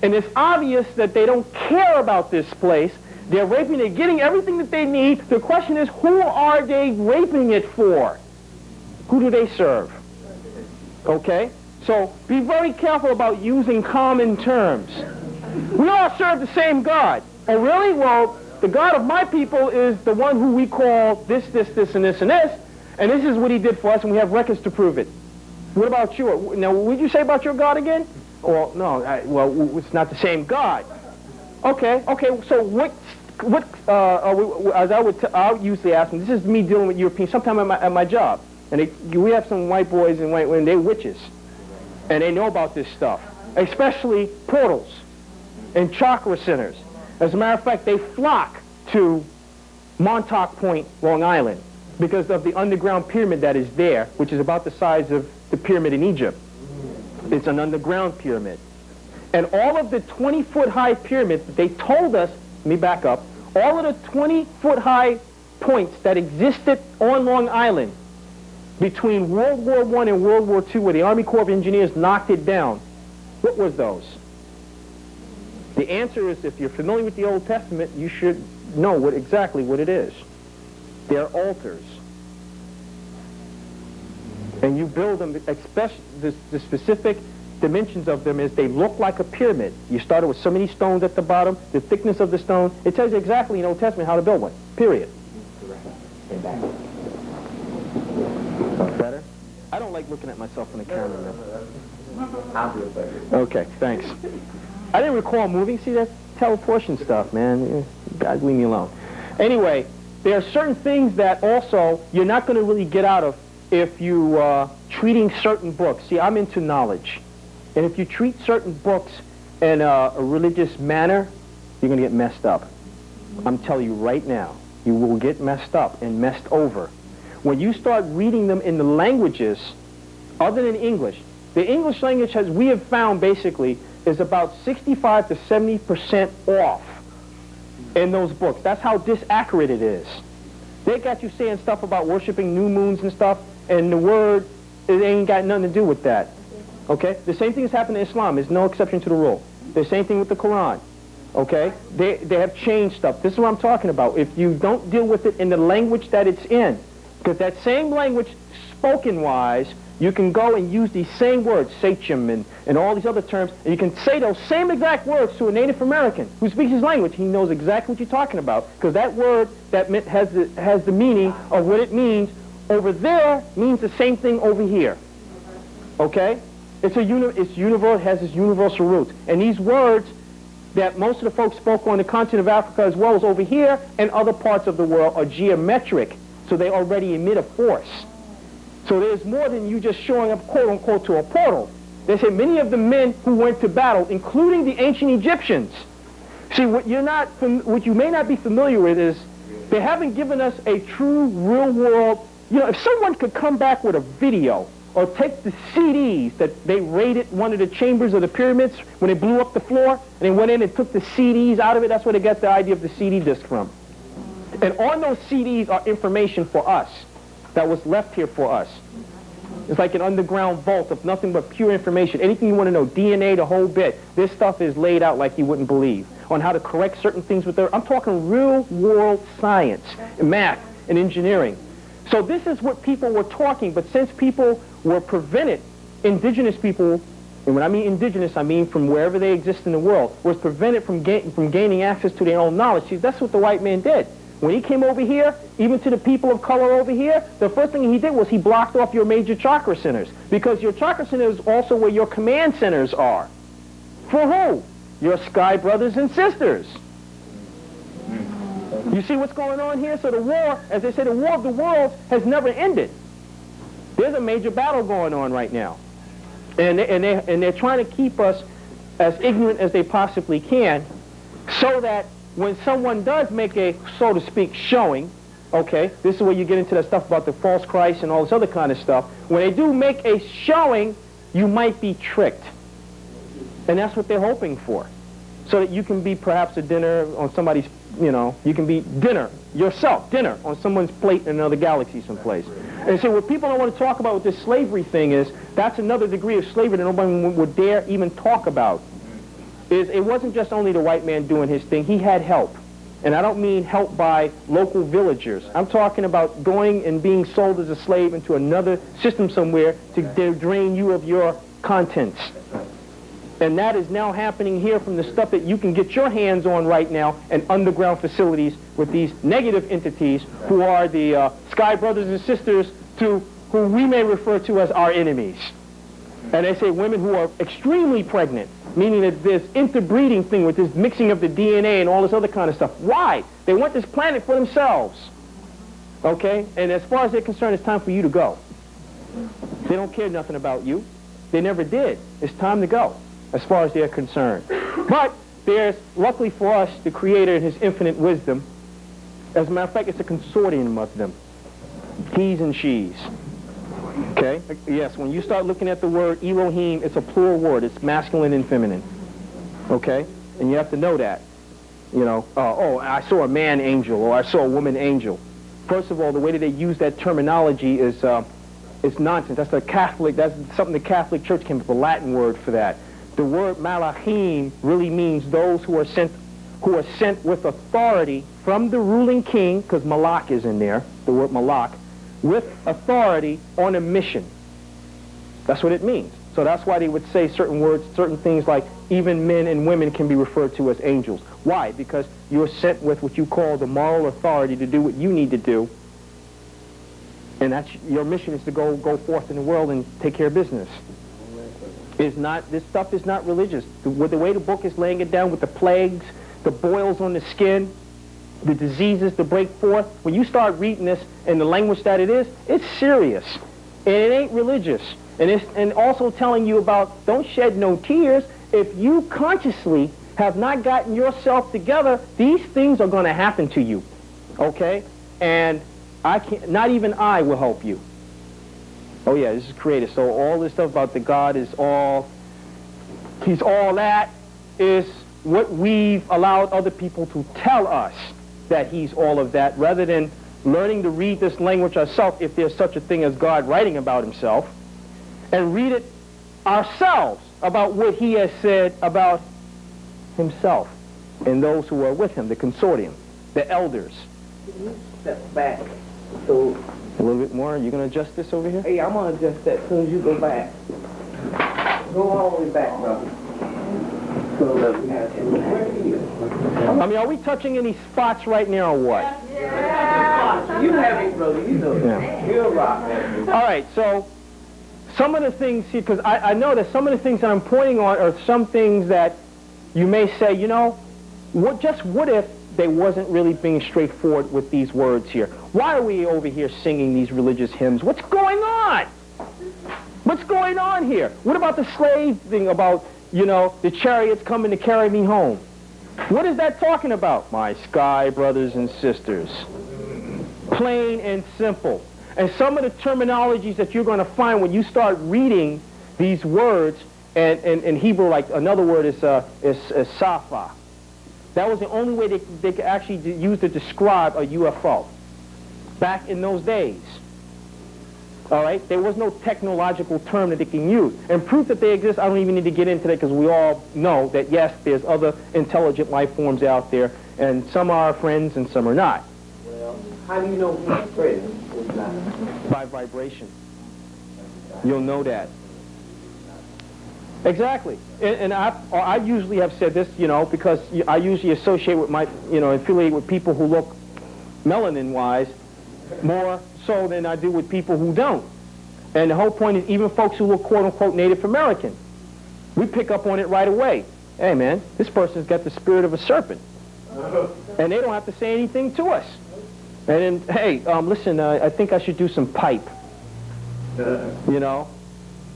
and it's obvious that they don't care about this place, they're raping, they're getting everything that they need. The question is, who are they raping it for? Who do they serve? Okay? So be very careful about using common terms. We all serve the same God. Oh, really? Well, the God of my people is the one who we call this, and this, and this, and this is what he did for us, and we have records to prove it. What about you? Now, what did you say about your God again? Well, no, well, it's not the same God. Okay, so I'll usually ask them, this is me dealing with Europeans, sometime at my job, and we have some white boys and white women, they're witches, and they know about this stuff, especially portals and chakra centers. As a matter of fact, they flock to Montauk Point, Long Island, because of the underground pyramid that is there, which is about the size of the pyramid in Egypt. It's an underground pyramid. And all of the 20-foot high pyramids that they told us, let me back up, all of the 20-foot high points that existed on Long Island between World War I and World War II, where the Army Corps of Engineers knocked it down, what was those? The answer is, if you're familiar with the Old Testament, you should know exactly what it is. They're altars. And you build them, especially the specific dimensions of them is they look like a pyramid. You started with so many stones at the bottom, the thickness of the stone. It tells you exactly in the Old Testament how to build one, period. Better? I don't like looking at myself in the camera now. Okay, thanks. I didn't recall moving. See, that teleportation stuff, man. God, leave me alone. Anyway, there are certain things that also you're not going to really get out of if you treating certain books. See, I'm into knowledge. And if you treat certain books in a religious manner, you're going to get messed up. I'm telling you right now, you will get messed up and messed over. When you start reading them in the languages other than English, the English language, as we have found basically, is about 65 to 70% off in those books. That's how disaccurate it is. They got you saying stuff about worshiping new moons and stuff, and the word, it ain't got nothing to do with that. Okay? The same thing has happened in Islam. There's no exception to the rule. The same thing with the Quran. Okay? They have changed stuff. This is what I'm talking about. If you don't deal with it in the language that it's in, because that same language, spoken-wise, you can go and use these same words, sachem and all these other terms, and you can say those same exact words to a Native American who speaks his language. He knows exactly what you're talking about, because that word that has the meaning of what it means over there means the same thing over here. Okay? It's universal, it has its universal roots. And these words that most of the folks spoke on the continent of Africa as well as over here and other parts of the world are geometric, so they already emit a force. So there's more than you just showing up, quote-unquote, to a portal. They say many of the men who went to battle, including the ancient Egyptians. See, what you may not be familiar with is they haven't given us a true, real-world. You know, if someone could come back with a video or take the CDs that they raided one of the chambers of the pyramids when they blew up the floor, and they went in and took the CDs out of it, that's where they got the idea of the CD disc from. And on those CDs are information for us that was left here for us. It's like an underground vault of nothing but pure information. Anything you want to know, DNA, the whole bit. This stuff is laid out like you wouldn't believe on how to correct certain things with I'm talking real-world science, math, and engineering. So this is what people were talking, but since people were prevented, indigenous people, and when I mean indigenous, I mean from wherever they exist in the world, was prevented from gaining access to their own knowledge. See, that's what the white man did. When he came over here, even to the people of color over here, the first thing he did was he blocked off your major chakra centers, because your chakra centers is also where your command centers are. For who? Your sky brothers and sisters. You see what's going on here? So the war, as they say, the war of the worlds has never ended. There's a major battle going on right now. And they're trying to keep us as ignorant as they possibly can, so that when someone does make a, so to speak, showing, okay, this is where you get into that stuff about the false Christ and all this other kind of stuff. When they do make a showing, you might be tricked. And that's what they're hoping for. So that you can be perhaps a dinner on somebody's, you know, you can be dinner, yourself, dinner on someone's plate in another galaxy someplace. And so what people don't want to talk about with this slavery thing is, that's another degree of slavery that nobody would dare even talk about. Is it wasn't just only the white man doing his thing, he had help. And I don't mean help by local villagers. I'm talking about going and being sold as a slave into another system somewhere to drain you of your contents. And that is now happening here from the stuff that you can get your hands on right now in underground facilities with these negative entities who are the sky brothers and sisters to who we may refer to as our enemies. And they say women who are extremely pregnant, meaning that this interbreeding thing with this mixing of the DNA and all this other kind of stuff. Why? They want this planet for themselves. Okay? And as far as they're concerned, it's time for you to go. They don't care nothing about you. They never did. It's time to go, as far as they're concerned. But there's, luckily for us, the Creator in His infinite wisdom. As a matter of fact, it's a consortium of them. He's and she's. Okay? Yes, when you start looking at the word Elohim, it's a plural word. It's masculine and feminine. Okay? And you have to know that. You know, oh, I saw a man angel, or I saw a woman angel. First of all, the way that they use that terminology is nonsense. That's something the Catholic Church came up with, a Latin word for that. The word malachim really means those who are sent with authority from the ruling king, because malach is in there, the word malach, with authority on a mission. That's what it means. So that's why they would say certain words, certain things like even men and women can be referred to as angels. Why? Because you're sent with what you call the moral authority to do what you need to do. And that's your mission, is to go forth in the world and take care of business. This stuff is not religious. The way the book is laying it down with the plagues, the boils on the skin, the diseases to break forth, when you start reading this in the language that it is, it's serious. And it ain't religious. And also telling you about, don't shed no tears. If you consciously have not gotten yourself together, these things are going to happen to you. Okay? And not even I will help you. Oh yeah, this is Creator. So all this stuff about the God is all, He's all that, is what we've allowed other people to tell us that He's all of that, rather than learning to read this language ourselves, if there's such a thing as God writing about Himself, and read it ourselves about what He has said about Himself and those who are with Him, the consortium, the elders. Step back. So a little bit more. You're going to adjust this over here? hey, I'm gonna adjust that as soon as you go back. Go all the way back, brother. I mean, are we touching any spots right now or what? Yeah. You have it, brother. You know it. Yeah. You're a rock, man. All right, so some of the things, because I know that some of the things that I'm pointing on are some things that you may say, you know, what if they wasn't really being straightforward with these words here? Why are we over here singing these religious hymns? What's going on? What's going on here? What about the slave thing about, you know, the chariots coming to carry me home? What is that talking about? My sky brothers and sisters. Plain and simple. And some of the terminologies that you're going to find when you start reading these words, and in Hebrew, like another word is safa. That was the only way they could actually use to describe a UFO back in those days. All right? There was no technological term that they can use. And proof that they exist, I don't even need to get into that because we all know that, yes, there's other intelligent life forms out there, and some are our friends and some are not. Well, how do you know who's friend is not? By vibration. You'll know that. Exactly. And I usually have said this, you know, because I usually associate with my, you know, affiliate with people who look melanin-wise more so than I do with people who don't. And the whole point is even folks who look quote-unquote Native American, we pick up on it right away. Hey, man, this person's got the spirit of a serpent. And they don't have to say anything to us. And then, hey, listen, I think I should do some pipe. You know?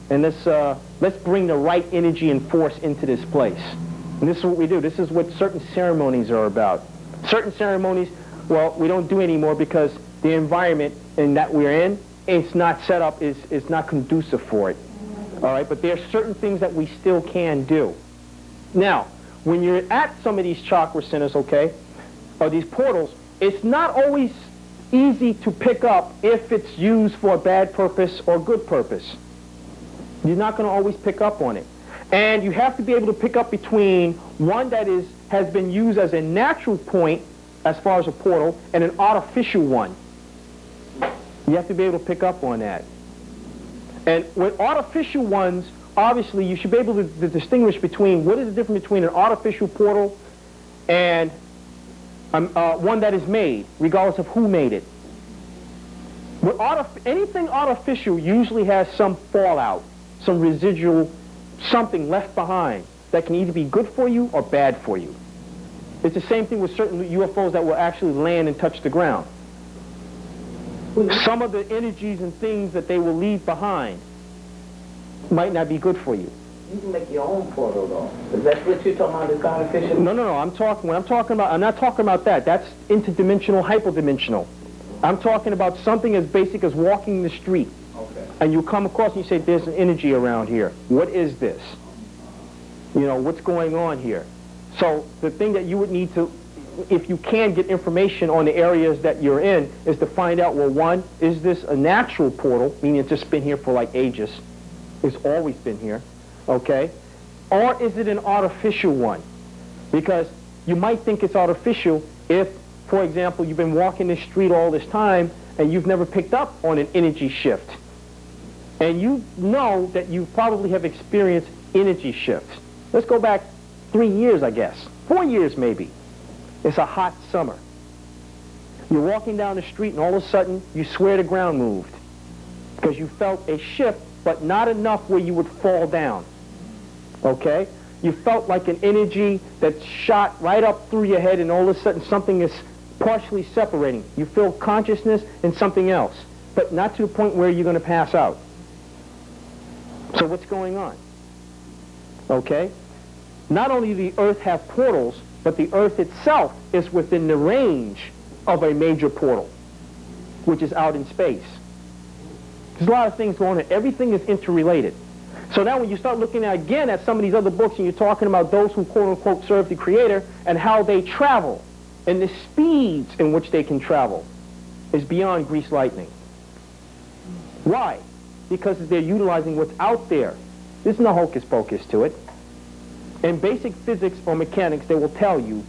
And let's bring the right energy and force into this place. And this is what we do. This is what certain ceremonies are about. Certain ceremonies, well, we don't do anymore because the environment in that we're in, it's not set up, is not conducive for it. All right, but there are certain things that we still can do. Now, when you're at some of these chakra centers, okay, or these portals, it's not always easy to pick up if it's used for a bad purpose or good purpose. You're not going to always pick up on it. And you have to be able to pick up between one that has been used as a natural point as far as a portal and an artificial one. You have to be able to pick up on that. And with artificial ones, obviously you should be able to distinguish between what is the difference between an artificial portal and one that is made, regardless of who made it. With anything artificial usually has some fallout, some residual, something left behind that can either be good for you or bad for you. It's the same thing with certain UFOs that will actually land and touch the ground. Some of the energies and things that they will leave behind might not be good for you. You can make your own portal, though. Is that what you're talking about, this artificial? No. I'm not talking about that. That's interdimensional, hyperdimensional. I'm talking about something as basic as walking the street. Okay. And you come across and you say, there's an energy around here. What is this? You know, what's going on here? So the thing that you would need to, if you can get information on the areas that you're in, is to find out, well, one, is this a natural portal, meaning it's just been here for like ages? It's always been here, okay? Or is it an artificial one? Because you might think it's artificial if, for example, you've been walking the street all this time and you've never picked up on an energy shift. And you know that you probably have experienced energy shifts. Let's go back 3 years, I guess. 4 years, maybe. It's a hot summer. You're walking down the street and all of a sudden you swear the ground moved because you felt a shift, but not enough where you would fall down. Okay? You felt like an energy that shot right up through your head and all of a sudden something is partially separating. You feel consciousness and something else, but not to the point where you're going to pass out. So what's going on? Okay? Not only does the Earth have portals, but the Earth itself is within the range of a major portal, which is out in space. There's a lot of things going on. Everything is interrelated. So now when you start looking again at some of these other books and you're talking about those who quote-unquote serve the Creator and how they travel and the speeds in which they can travel is beyond grease lightning. Why? Because they're utilizing what's out there. There's no hocus pocus to it. In basic physics or mechanics, they will tell you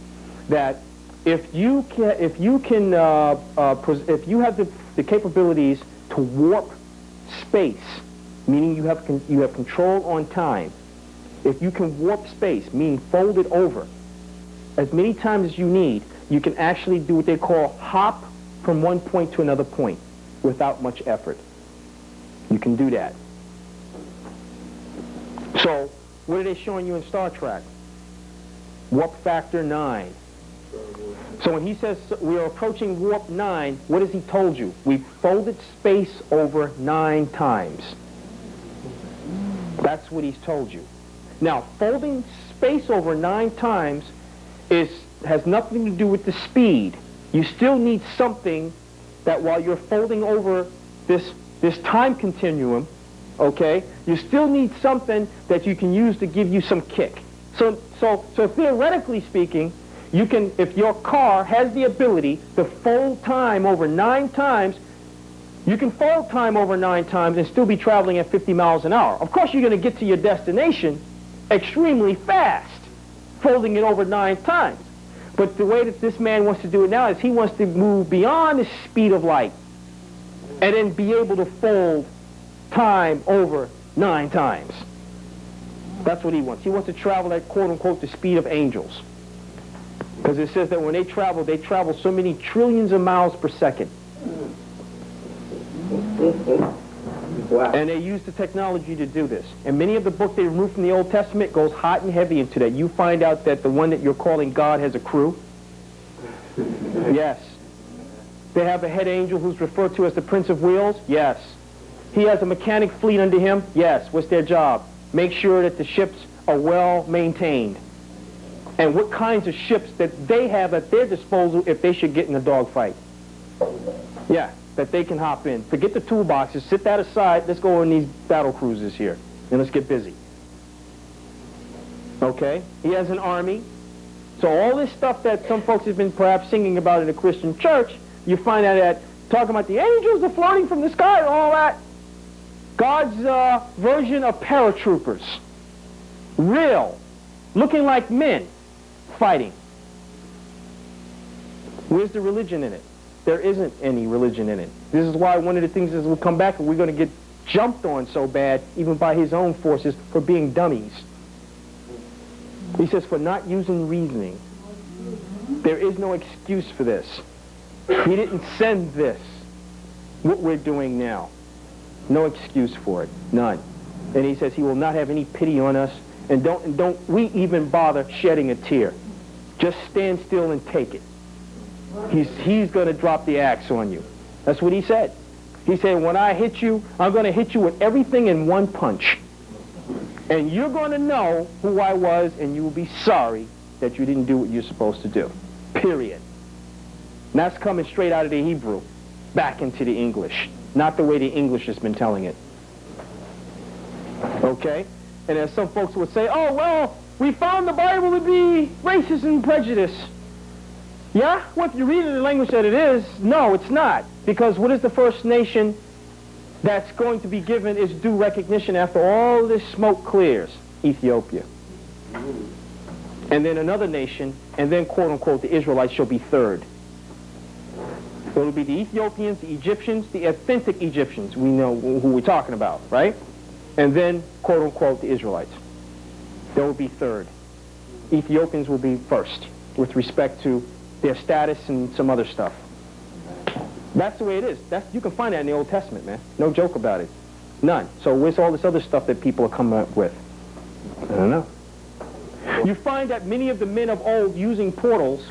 that if you have the capabilities to warp space, meaning you have control on time, if you can warp space, meaning fold it over, as many times as you need, you can actually do what they call hop from one point to another point without much effort. You can do that. So, what are they showing you in Star Trek? Warp factor 9. So when he says we are approaching warp 9, what has he told you? We've folded space over 9 times. That's what he's told you. Now, folding space over 9 times has nothing to do with the speed. You still need something that while you're folding over this time continuum, okay, you still need something that you can use to give you some kick. So theoretically speaking, you can, if your car has the ability to fold time over 9 times, you can fold time over 9 times and still be traveling at 50 miles an hour. Of course, you're going to get to your destination extremely fast, folding it over 9 times. But the way that this man wants to do it now is he wants to move beyond the speed of light and then be able to fold time over 9 times. That's what he wants. He wants to travel at, quote-unquote, the speed of angels. Because it says that when they travel so many trillions of miles per second. Wow. And they use the technology to do this. And many of the books they removed from the Old Testament goes hot and heavy into that. You find out that the one that you're calling God has a crew. Yes. They have a head angel who's referred to as the Prince of Wheels. Yes. He has a mechanic fleet under him. Yes. What's their job? Make sure that the ships are well maintained. And what kinds of ships that they have at their disposal if they should get in a dogfight. Yeah, that they can hop in. Forget the toolboxes, sit that aside, let's go on these battle cruises here, and let's get busy. Okay? He has an army. So all this stuff that some folks have been perhaps singing about in the Christian church, you find out that talking about the angels are floating from the sky and all that. God's version of paratroopers. Real. Looking like men. Fighting. Where's the religion in it? There isn't any religion in it. This is why one of the things is we'll come back and we're going to get jumped on so bad, even by his own forces, for being dummies. He says for not using reasoning. There is no excuse for this. He didn't send this. What we're doing now. No excuse for it. None. And he says he will not have any pity on us, and don't we even bother shedding a tear. Just stand still and take it. He's going to drop the axe on you. That's what he said. He said, when I hit you, I'm going to hit you with everything in one punch. And you're going to know who I was, and you will be sorry that you didn't do what you're supposed to do. Period. And that's coming straight out of the Hebrew, back into the English. Not the way the English has been telling it. Okay? And as some folks would say, oh, well, we found the Bible to be racist and prejudice. Yeah? Well, if you read it in the language that it is, no, it's not. Because what is the first nation that's going to be given its due recognition after all this smoke clears? Ethiopia. And then another nation, and then, quote-unquote, the Israelites shall be third. So it'll be the Ethiopians, the Egyptians, the authentic Egyptians. We know who we're talking about, right? And then, quote-unquote, the Israelites. They will be third. Ethiopians will be first with respect to their status and some other stuff. That's the way it is. You can find that in the Old Testament, man. No joke about it. None. So where's all this other stuff that people are coming up with? I don't know. You find that many of the men of old using portals,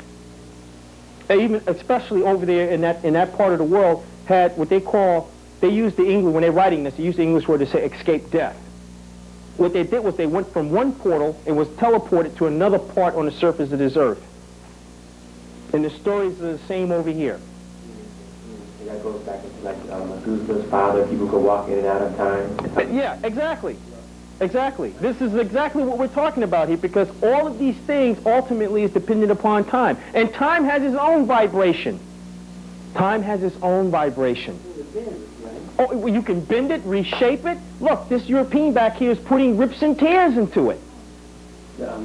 even especially over there in that part of the world, had what they call, they used the English, when they're writing this, they used the English word to say escape death. What they did was they went from one portal and was teleported to another part on the surface of this earth. And the stories are the same over here. That goes back into like Methuselah's father, people could walk in and out of time. Yeah, exactly. Exactly. This is exactly what we're talking about here, because all of these things ultimately is dependent upon time. And time has its own vibration. Time has its own vibration. Oh, you can bend it, reshape it. Look, this European back here is putting rips and tears into it,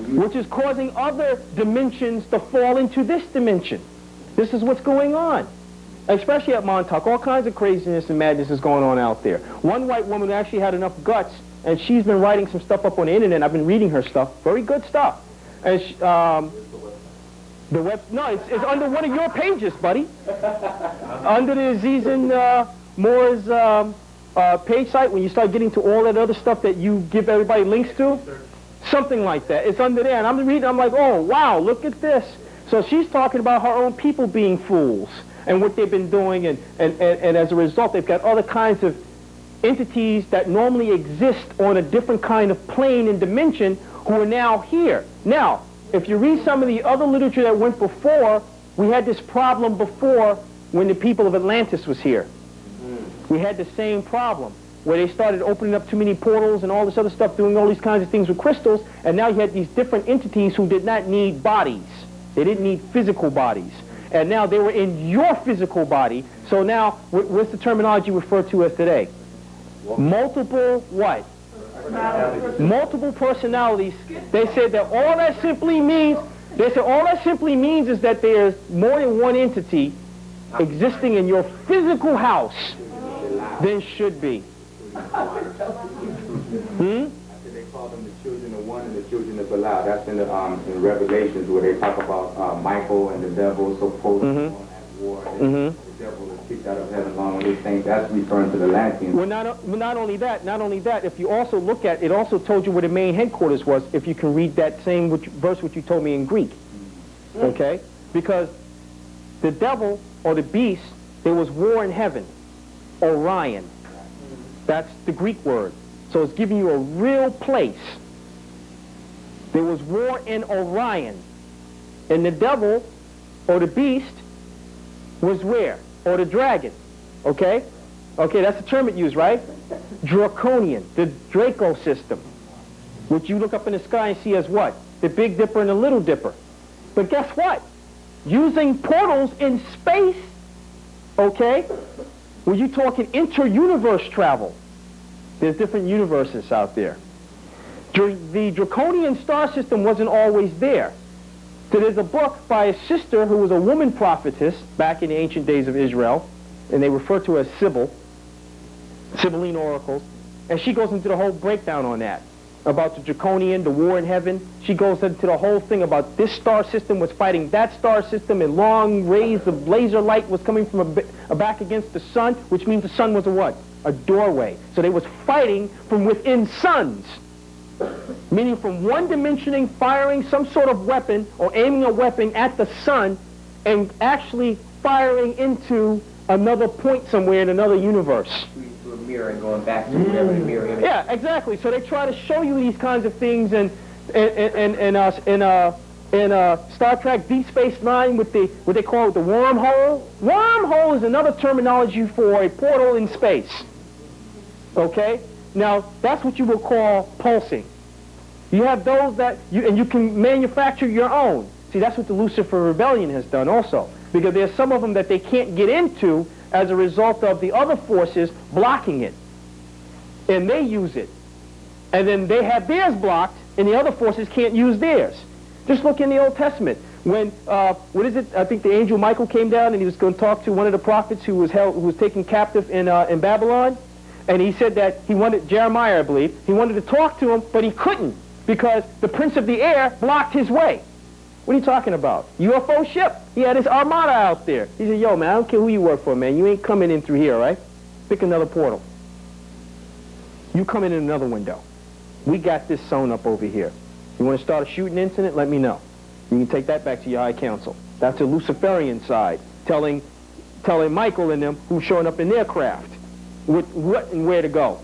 which is causing other dimensions to fall into this dimension. This is what's going on. Especially at Montauk, all kinds of craziness and madness is going on out there. One white woman actually had enough guts, and she's been writing some stuff up on the internet. I've been reading her stuff. Very good stuff. And she, no, it's under one of your pages, buddy. Under the Aziz and Moore's page site, when you start getting to all that other stuff that you give everybody links to. Something like that. It's under there. And I'm reading, I'm like, oh, wow, look at this. So she's talking about her own people being fools and what they've been doing. And as a result, they've got other kinds of entities that normally exist on a different kind of plane and dimension who are now here. Now, if you read some of the other literature that went before, we had this problem before when the people of Atlantis was here. We had the same problem where they started opening up too many portals and all this other stuff, doing all these kinds of things with crystals, and now you had these different entities who did not need bodies. They didn't need physical bodies. And now they were in your physical body. So now, what's the terminology referred to as today? Multiple what? Multiple personalities. They said that all that simply means, is that there's more than one entity existing in your physical house than should be. They call them the children of one and the children of Belial. That's in the in Revelations where they talk about Michael and the devil supposed to go on that war. The devil is kicked out of heaven along with these things. That's referring to the Atlanteans. Well, not only that. If you also look at it, also told you where the main headquarters was. If you can read that same verse which you told me in Greek, okay? Because the devil or the beast, there was war in heaven. Orion. That's the Greek word. So it's giving you a real place. There was war in Orion. And the devil, or the beast, was where? Or the dragon. Okay? Okay, that's the term it used, right? Draconian, the Draco system, which you look up in the sky and see as what? The Big Dipper and the Little Dipper. But guess what? Using portals in space, okay? When you're talking inter-universe travel, there's different universes out there. The Draconian star system wasn't always there. So there's a book by a sister who was a woman prophetess back in the ancient days of Israel, and they refer to her as Sibilene Oracles, and she goes into the whole breakdown on that, about the Draconian, the war in heaven. She goes into the whole thing about this star system was fighting that star system, and long rays of laser light was coming from a back against the sun, which means the sun was a what? A doorway. So they was fighting from within suns, meaning from one dimensioning, firing some sort of weapon or aiming a weapon at the sun and actually firing into another point somewhere in another universe. To a mirror and going back to whatever the mirror is. Yeah, exactly. So they try to show you these kinds of things in Star Trek Deep Space Nine with what they call the wormhole. Wormhole is another terminology for a portal in space. Okay? Now, that's what you will call pulsing. You have those that, you can manufacture your own. See, that's what the Lucifer Rebellion has done also. Because there's some of them that they can't get into as a result of the other forces blocking it. And they use it. And then they have theirs blocked, and the other forces can't use theirs. Just look in the Old Testament. When, what is it? I think the angel Michael came down and he was going to talk to one of the prophets who was taken captive in Babylon. And he said that he wanted, Jeremiah I believe, he wanted to talk to him, but he couldn't because the prince of the air blocked his way. What are you talking about? UFO ship. He had his armada out there. He said, yo, man, I don't care who you work for, man. You ain't coming in through here, right? Pick another portal. You come in another window. We got this sewn up over here. You want to start a shooting incident? Let me know. You can take that back to your high council. That's the Luciferian side, telling Michael and them who's showing up in their craft what and where to go.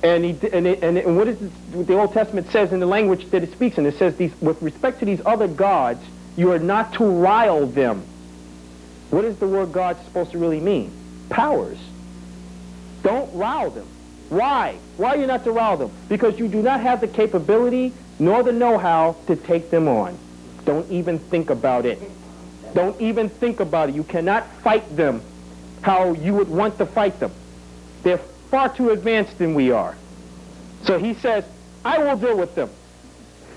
And what the Old Testament says in the language that it speaks in, it says with respect to these other gods, you are not to rile them. What is the word God supposed to really mean? Powers. Don't rile them. Why? Why are you not to rile them? Because you do not have the capability nor the know-how to take them on. Don't even think about it. Don't even think about it. You cannot fight them how you would want to fight them. They're far too advanced than we are. So he says, I will deal with them.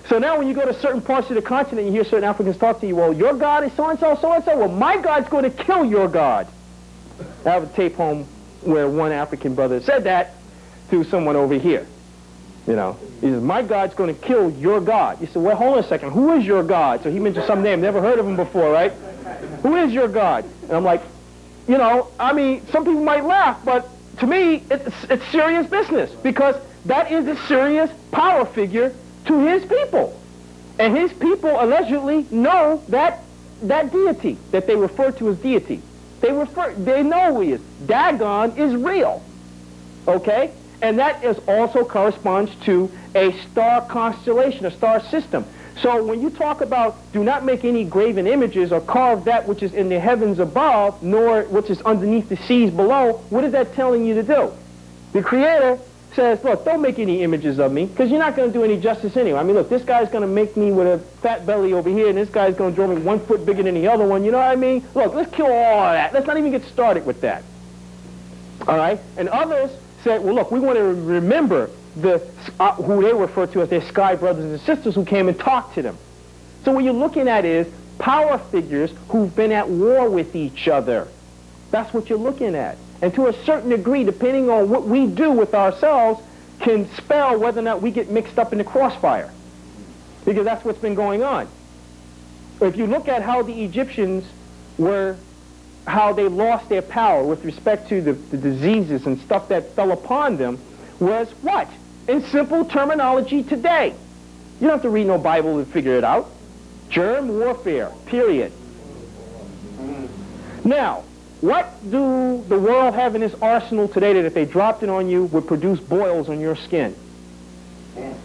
So now when you go to certain parts of the continent, you hear certain Africans talk to you, well, your God is so-and-so, so-and-so. Well, my God's going to kill your God. I have a tape home where one African brother said that to someone over here. You know, he says, my God's going to kill your God. You said, well, hold on a second. Who is your God? So he mentioned some name. Never heard of him before, right? Who is your God? And I'm like, you know, I mean, some people might laugh, but to me, it's serious business because that is a serious power figure to his people. And his people allegedly know that deity that they refer to as deity. They know who he is. Dagon is real. Okay? And that is also corresponds to a star constellation, a star system. So when you talk about do not make any graven images or carve that which is in the heavens above, nor which is underneath the seas below, what is that telling you to do? The Creator says, look, don't make any images of me, because you're not going to do any justice anyway. I mean, look, this guy's going to make me with a fat belly over here, and this guy's going to draw me 1 foot bigger than the other one, you know what I mean? Look, let's kill all of that. Let's not even get started with that. All right? And others said, well, look, we want to remember who they refer to as their sky brothers and sisters who came and talked to them. So what you're looking at is power figures who've been at war with each other. That's what you're looking at. And to a certain degree, depending on what we do with ourselves, can spell whether or not we get mixed up in the crossfire. Because that's what's been going on. If you look at how the Egyptians how they lost their power with respect to the diseases and stuff that fell upon them, was what? In simple terminology today. You don't have to read no Bible to figure it out. Germ warfare, period. Now, what do the world have in its arsenal today that if they dropped it on you would produce boils on your skin?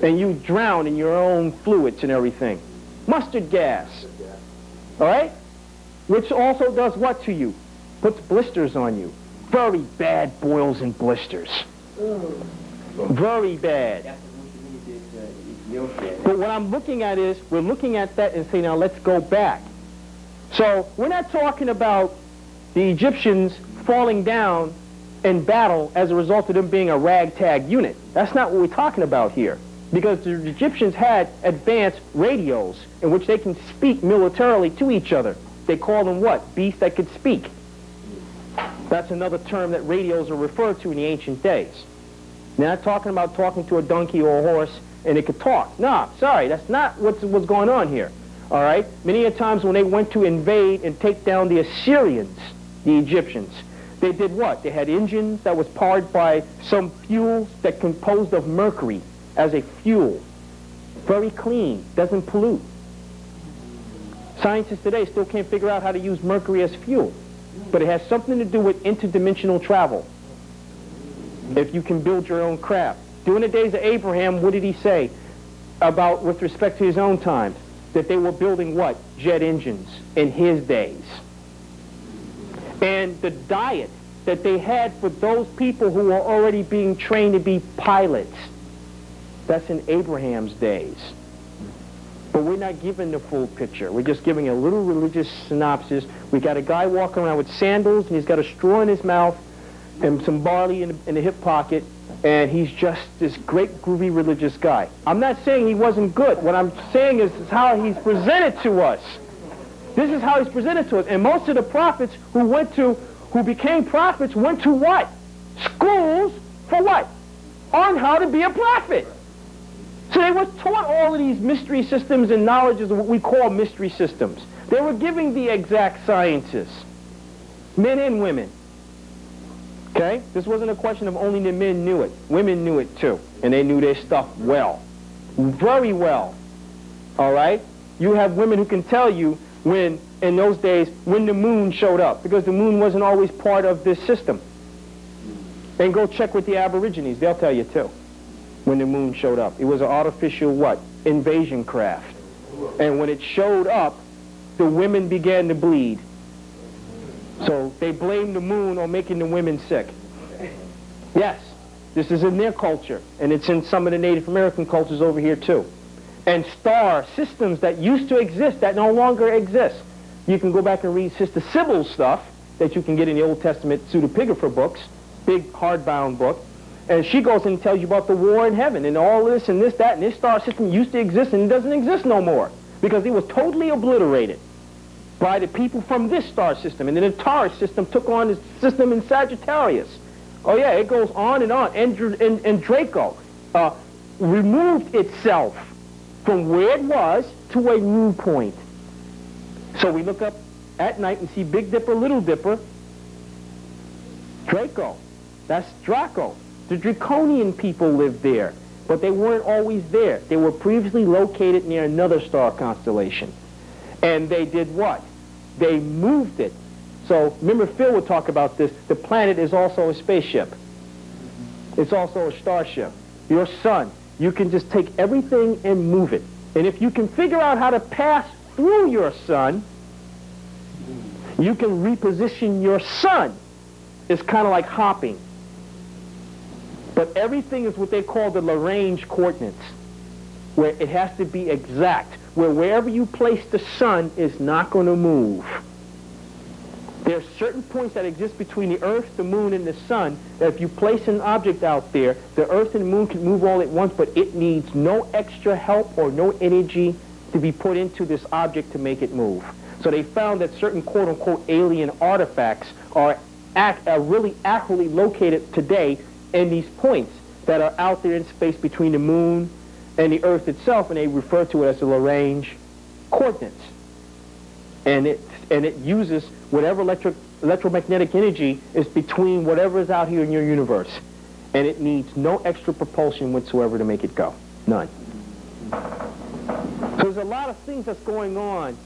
And you drown in your own fluids and everything. Mustard gas. All right? Which also does what to you? Puts blisters on you. Very bad boils and blisters. Very bad. But what I'm looking at is, we're looking at that and saying, now let's go back. So we're not talking about the Egyptians falling down in battle as a result of them being a ragtag unit. That's not what we're talking about here. Because the Egyptians had advanced radios in which they can speak militarily to each other. They call them what? Beasts that could speak. That's another term that radios are referred to in the ancient days. They're not talking about talking to a donkey or a horse and it could talk. No, sorry, that's not what's going on here. All right? Many a times when they went to invade and take down the Assyrians, the Egyptians, they did what? They had engines that was powered by some fuel that composed of mercury as a fuel. Very clean, doesn't pollute. Scientists today still can't figure out how to use mercury as fuel, but it has something to do with interdimensional travel. If you can build your own craft. During the days of Abraham, what did he say about, with respect to his own times? That they were building what? Jet engines in his days. And the diet that they had for those people who were already being trained to be pilots, that's in Abraham's days. But we're not giving the full picture. We're just giving a little religious synopsis. We got a guy walking around with sandals, and he's got a straw in his mouth, and some barley in the hip pocket, and he's just this great groovy religious guy. I'm not saying he wasn't good. What I'm saying is how he's presented to us. This is how he's presented to us. And most of the prophets who became prophets went to what? Schools for what? On how to be a prophet. So they were taught all of these mystery systems and knowledges of what we call mystery systems. They were giving the exact sciences, men and women. Okay? This wasn't a question of only the men knew it. Women knew it too, and they knew their stuff well. Very well. All right? You have women who can tell you when, in those days, when the moon showed up, because the moon wasn't always part of this system. And go check with the Aborigines. They'll tell you too, when the moon showed up. It was an artificial what? Invasion craft. And when it showed up, the women began to bleed. So they blamed the moon on making the women sick. Yes, this is in their culture, and it's in some of the Native American cultures over here too. And star systems that used to exist that no longer exist. You can go back and read Sister Sybil's stuff that you can get in the Old Testament pseudepigrapher books, big hardbound book, and she goes and tells you about the war in heaven and all this and this, that, and this star system used to exist and it doesn't exist no more because it was totally obliterated by the people from this star system. And then the Taurus system took on the system in Sagittarius. Oh yeah, it goes on. And Draco removed itself from where it was to a new point. So we look up at night and see Big Dipper, Little Dipper, Draco. That's Draco. The Draconian people lived there. but they weren't always there. They were previously located near another star constellation. And they did what? They moved it. So remember, Phil would talk about this. The planet is also a spaceship. It's also a starship. Your sun, you can just take everything and move it. And if you can figure out how to pass through your sun, you can reposition your sun. It's kind of like hopping. But everything is what they call the Lagrange coordinates, where it has to be exact, where wherever you place the sun is not going to move. There are certain points that exist between the Earth, the Moon, and the Sun that if you place an object out there, the Earth and the Moon can move all at once, but it needs no extra help or no energy to be put into this object to make it move. So they found that certain quote-unquote alien artifacts are really accurately located today in these points that are out there in space between the Moon and the Earth itself, and they refer to it as the Lagrange coordinates. And it uses whatever electromagnetic energy is between whatever is out here in your universe. And it needs no extra propulsion whatsoever to make it go. None. So there's a lot of things that's going on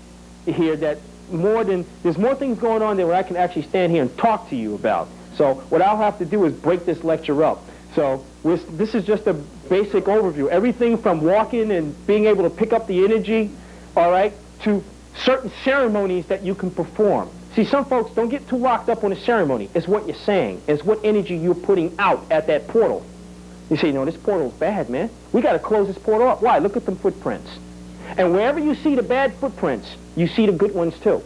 here that there's more things going on than what I can actually stand here and talk to you about. So what I'll have to do is break this lecture up. So this is just a basic overview. Everything from walking and being able to pick up the energy, all right, to certain ceremonies that you can perform. See, some folks don't get too locked up on a ceremony. It's what you're saying. It's what energy you're putting out at that portal. You say, no, this portal's bad, man. We got to close this portal up. Why? Look at them footprints. And wherever you see the bad footprints, you see the good ones too.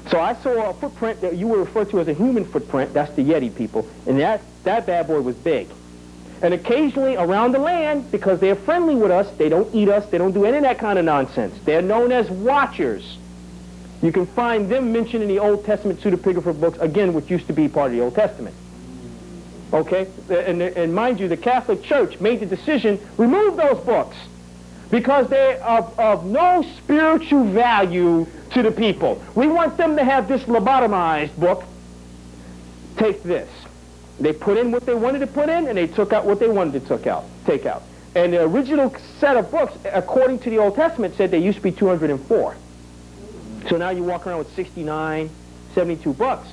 So I saw a footprint that you would refer to as a human footprint. That's the Yeti people. And that bad boy was big. And occasionally around the land, because they're friendly with us, they don't eat us, they don't do any of that kind of nonsense. They're known as watchers. You can find them mentioned in the Old Testament pseudepigrapher books, again, which used to be part of the Old Testament. Okay? And mind you, the Catholic Church made the decision, remove those books, because they're of no spiritual value to the people. We want them to have this lobotomized book. Take this. They put in what they wanted to put in, and they took out what they wanted to take out. And the original set of books, according to the Old Testament, said they used to be 204. So now you walk around with 69, 72 books.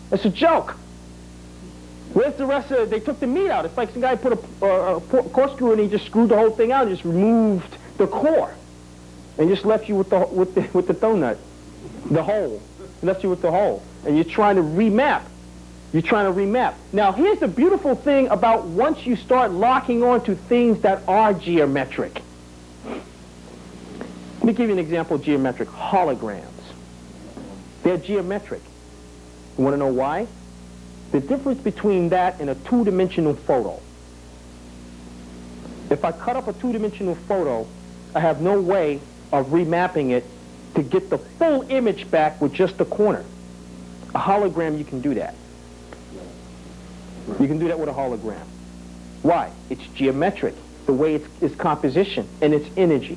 That's a joke. Where's the rest of it? They took the meat out. It's like some guy put a corkscrew and he just screwed the whole thing out and just removed the core. And just left you with the donut, the hole. Left you with the hole. And you're trying to remap. You're trying to remap. Now, here's the beautiful thing about once you start locking on to things that are geometric. Let me give you an example of geometric. Holograms. They're geometric. You want to know why? The difference between that and a two-dimensional photo. If I cut up a two-dimensional photo, I have no way of remapping it to get the full image back with just the corner. A hologram, you can do that. You can do that with a hologram. Why? It's geometric, the way its composition and its energy.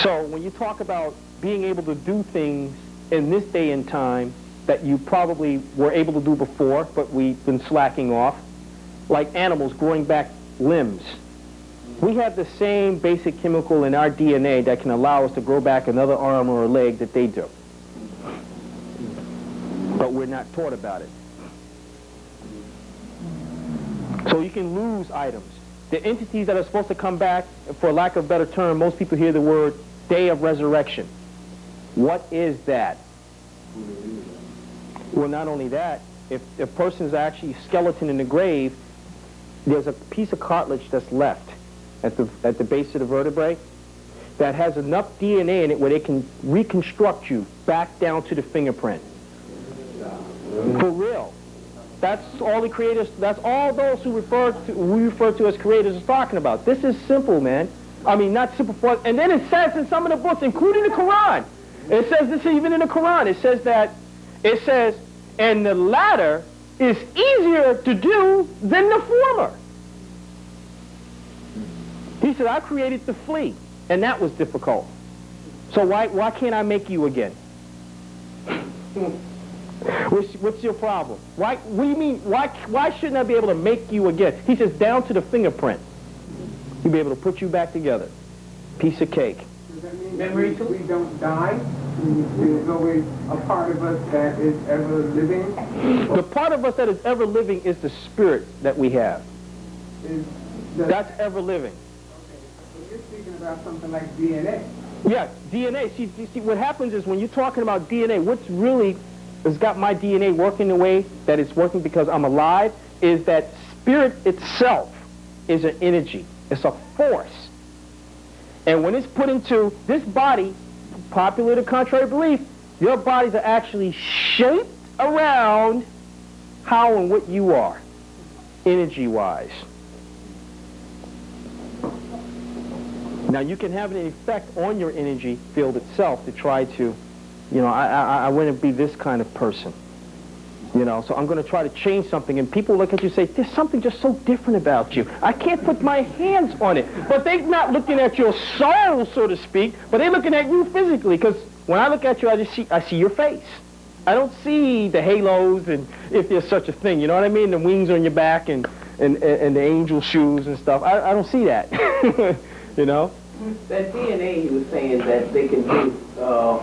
So when you talk about being able to do things in this day and time that you probably were able to do before, but we've been slacking off, like animals growing back limbs. We have the same basic chemical in our DNA that can allow us to grow back another arm or a leg that they do. But we're not taught about it. So you can lose items. The entities that are supposed to come back, for lack of a better term, most people hear the word day of resurrection. What is that? Well, not only that, if a person is actually a skeleton in the grave, there's a piece of cartilage that's left at the base of the vertebrae that has enough DNA in it where they can reconstruct you back down to the fingerprint. For real. That's all the creators, that's all those we refer to as creators is talking about. This is simple, man. I mean, not simple for, and then it says in some of the books, including the Quran, it says this even in the Quran, it says, and the latter is easier to do than the former. He said, I created the flea, and that was difficult. So why can't I make you again? What's your problem? Why? What do you mean? Why shouldn't I be able to make you again? He says down to the fingerprint. He'll be able to put you back together. Piece of cake. Does that mean memory we don't die? There's always a part of us that is ever living? The part of us that is ever living is the spirit that we have. That's ever living. Okay, so you're speaking about something like DNA. Yeah, DNA. See, what happens is when you're talking about DNA, what's really has got my DNA working the way that it's working because I'm alive is that spirit itself is an energy. It's a force. And when it's put into this body, popular to contrary belief, your bodies are actually shaped around how and what you are, energy-wise. Now, you can have an effect on your energy field itself to try to, you know, I want to be this kind of person. You know, so I'm going to try to change something, and people look at you and say, there's something just so different about you. I can't put my hands on it. But they're not looking at your soul, so to speak, but they're looking at you physically, because when I look at you, I see your face. I don't see the halos, and if there's such a thing, you know what I mean? The wings on your back and the angel shoes and stuff. I don't see that, you know? That DNA, he was saying that they can do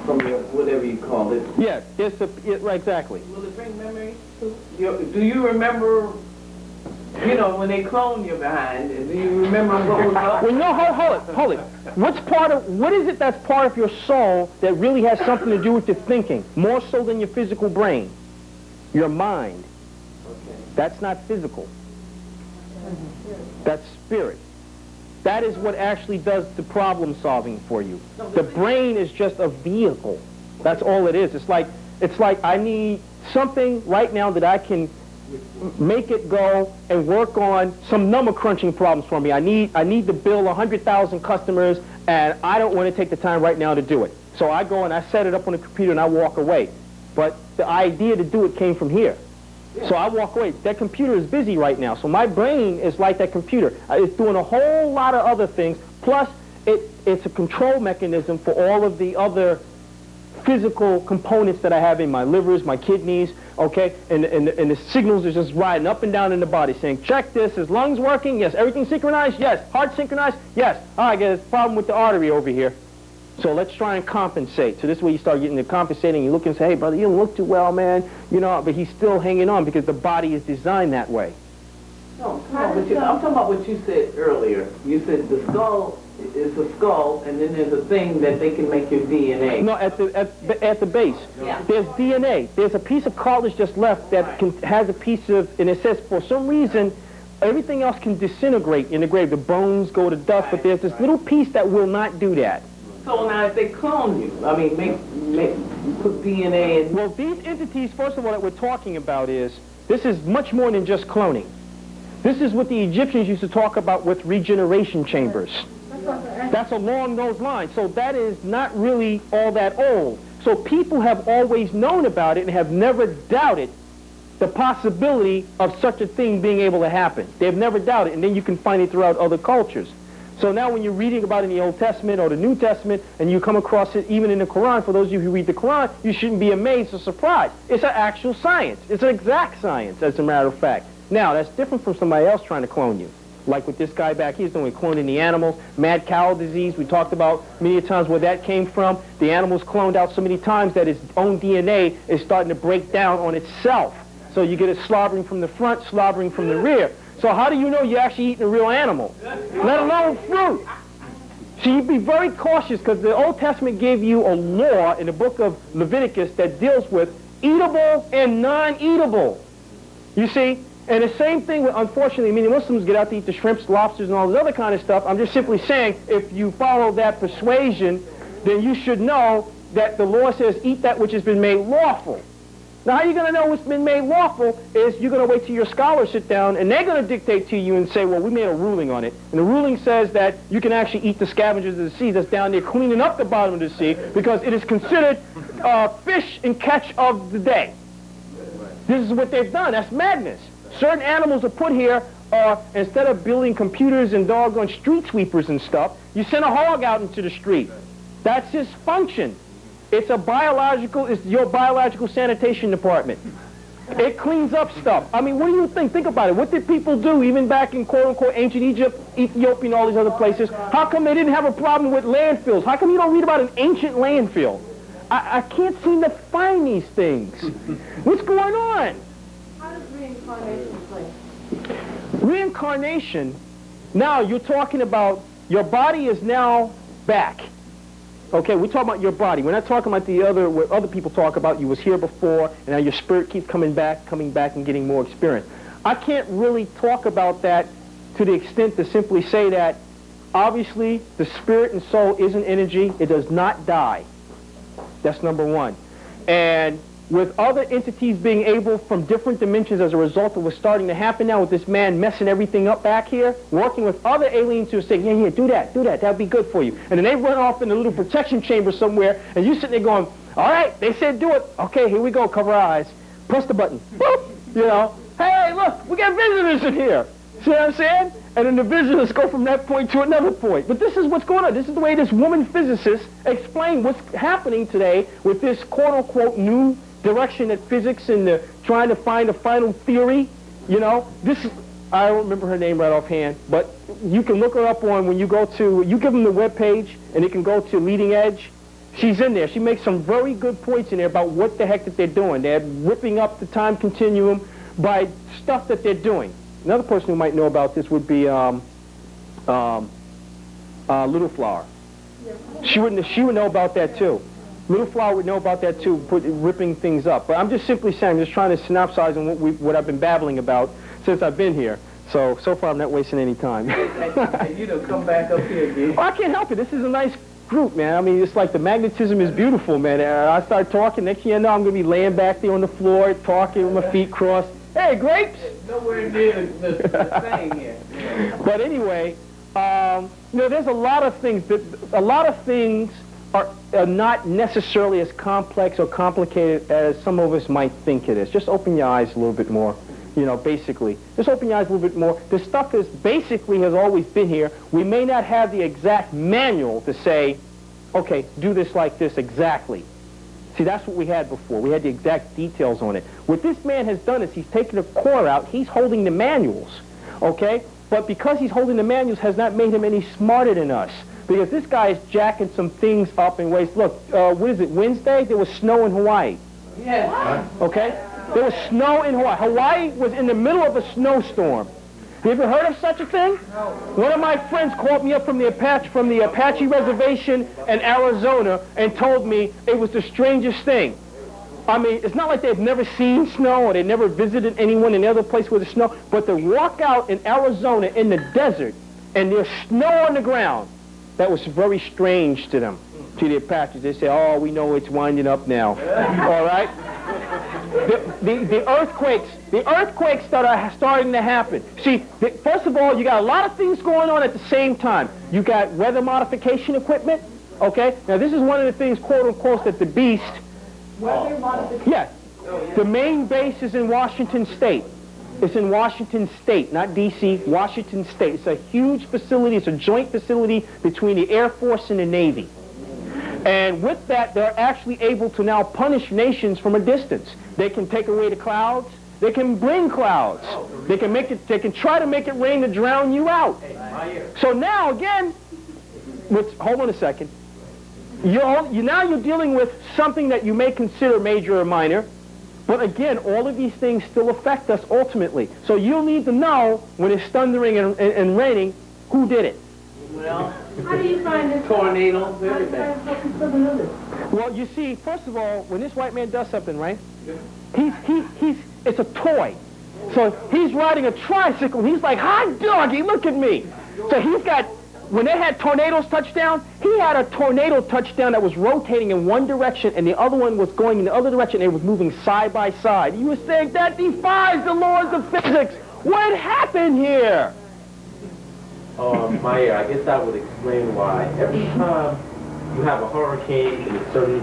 from your, whatever you call it. Yeah, right, exactly. Will it bring memory too? Do you remember, you know, when they clone you behind, do you remember what was up? Well, no, hold it. What is it that's part of your soul that really has something to do with your thinking, more so than your physical brain? Your mind. Okay. That's not physical. That's spirit. That is what actually does the problem solving for you. The brain is just a vehicle. That's all it is. It's like I need something right now that I can make it go and work on some number crunching problems for me. I need to bill 100,000 customers, and I don't want to take the time right now to do it. So I go and I set it up on the computer and I walk away. But the idea to do it came from here. So I walk away. That computer is busy right now. So my brain is like that computer. It's doing a whole lot of other things. Plus, it's a control mechanism for all of the other physical components that I have in my livers, my kidneys, okay? And the signals are just riding up and down in the body saying, check this. Is lungs working? Yes. Everything synchronized? Yes. Heart synchronized? Yes. All right, there's a problem with the artery over here. So let's try and compensate. So this is where you start getting the compensating. You look and say, hey, brother, you don't look too well, man. You know, but he's still hanging on because the body is designed that way. No, I'm talking about what you said earlier. You said the skull is a skull, and then there's a thing that they can make your DNA. No, at the base. Yeah. There's DNA. There's a piece of cartilage just left that has a piece of, and it says for some reason, everything else can disintegrate in the grave. The bones go to dust, but there's this little piece that will not do that. So now if they clone you, I mean, put DNA in... Well, these entities, first of all, that we're talking about this is much more than just cloning. This is what the Egyptians used to talk about with regeneration chambers. That's along those lines. So that is not really all that old. So people have always known about it and have never doubted the possibility of such a thing being able to happen. They've never doubted, and then you can find it throughout other cultures. So now when you're reading about it in the Old Testament or the New Testament, and you come across it even in the Quran, for those of you who read the Quran, you shouldn't be amazed or surprised. It's an actual science. It's an exact science, as a matter of fact. Now, that's different from somebody else trying to clone you. Like with this guy back here, he's doing cloning the animals. Mad cow disease, we talked about many times where that came from. The animal's cloned out so many times that its own DNA is starting to break down on itself. So you get it slobbering from the front, slobbering from the rear. So how do you know you're actually eating a real animal, let alone fruit? So you be very cautious, because the Old Testament gave you a law in the book of Leviticus that deals with eatable and non-eatable. You see? And the same thing with, unfortunately, many Muslims get out to eat the shrimps, lobsters, and all this other kind of stuff. I'm just simply saying, if you follow that persuasion, then you should know that the law says eat that which has been made lawful. Now, how are you going to know what's been made lawful is you're going to wait till your scholars sit down, and they're going to dictate to you and say, well, we made a ruling on it. And the ruling says that you can actually eat the scavengers of the sea that's down there cleaning up the bottom of the sea, because it is considered fish and catch of the day. This is what they've done. That's madness. Certain animals are put here, instead of building computers and doggone street sweepers and stuff, you send a hog out into the street. That's his function. It's your biological sanitation department. It cleans up stuff. I mean, what do you think? Think about it. What did people do even back in quote-unquote ancient Egypt, Ethiopia, and all these other places? How come they didn't have a problem with landfills? How come you don't read about an ancient landfill? I can't seem to find these things. What's going on? How does reincarnation play? Reincarnation, now you're talking about your body is now back. Okay, we're talking about your body. We're not talking about what other people talk about. You was here before, and now your spirit keeps coming back, and getting more experience. I can't really talk about that to the extent to simply say that, obviously, the spirit and soul is an energy. It does not die. That's number one. And with other entities being able from different dimensions as a result of what's starting to happen now with this man messing everything up back here, working with other aliens who are saying, yeah, do that, that'd be good for you. And then they run off in a little protection chamber somewhere, and you sitting there going, all right, they said do it. Okay, here we go, cover our eyes. Press the button. Boop, you know, hey, look, we got visitors in here. See what I'm saying? And then the visitors go from that point to another point. But this is what's going on. This is the way this woman physicist explained what's happening today with this quote-unquote new direction at physics and trying to find a final theory. You know, I don't remember her name right offhand, but you can look her up on when you go to, you give them the web page and it can go to Leading Edge. She's in there. She makes some very good points in there about what the heck that they're doing. They're ripping up the time continuum by stuff that they're doing. Another person who might know about this would be Little Flower. She would know about that too. Little Flower would know about that too, ripping things up. But I'm just simply saying, I'm just trying to synopsize on what I've been babbling about since I've been here. So far I'm not wasting any time. And you don't come back up here again. Well, I can't help it. This is a nice group, man. I mean, it's like the magnetism is beautiful, man. I start talking, next thing you know, I'm going to be laying back there on the floor, talking with my feet crossed. Hey, grapes! Nowhere near the same here. But anyway, you know, there's a lot of things are not necessarily as complex or complicated as some of us might think it is. Just open your eyes a little bit more, you know, basically. Just open your eyes a little bit more. The stuff has always been here. We may not have the exact manual to say, okay, do this like this exactly. See, that's what we had before. We had the exact details on it. What this man has done is he's taken a core out. He's holding the manuals, okay? But because he's holding the manuals has not made him any smarter than us. Because this guy is jacking some things up in ways. Look, what is it, Wednesday? There was snow in Hawaii. Yes. Okay? There was snow in Hawaii. Hawaii was in the middle of a snowstorm. You ever heard of such a thing? One of my friends called me up from the Apache reservation in Arizona and told me it was the strangest thing. I mean, it's not like they've never seen snow or they never visited anyone in the other place with the snow, but to walk out in Arizona in the desert and there's snow on the ground, that was very strange to them, to the Apaches. They say, oh, we know it's winding up now. All right? The earthquakes that are starting to happen. See, first of all, you got a lot of things going on at the same time. You got weather modification equipment, okay? Now, this is one of the things, quote unquote, that the beast... Weather modification? Yeah. The main base is in Washington State. It's in Washington State, not D.C., Washington State. It's a huge facility. It's a joint facility between the Air Force and the Navy. And with that, they're actually able to now punish nations from a distance. They can take away the clouds. They can bring clouds. They can try to make it rain to drown you out. So now, again, hold on a second. Now you're dealing with something that you may consider major or minor. But again, all of these things still affect us ultimately. So you'll need to know when it's thundering and raining, who did it. Well, How do you find this? tornadoes, How do you everything. find fucking Southern Living? Well, you see, first of all, when this white man does something, right, it's a toy. So he's riding a tricycle. He's like, hi, doggy, look at me. So he's got, when they had tornadoes touchdown, he had a tornado touchdown that was rotating in one direction and the other one was going in the other direction and it was moving side by side. You were saying that defies the laws of physics. What happened here? Mahir, I guess that would explain why every time you have a hurricane in a certain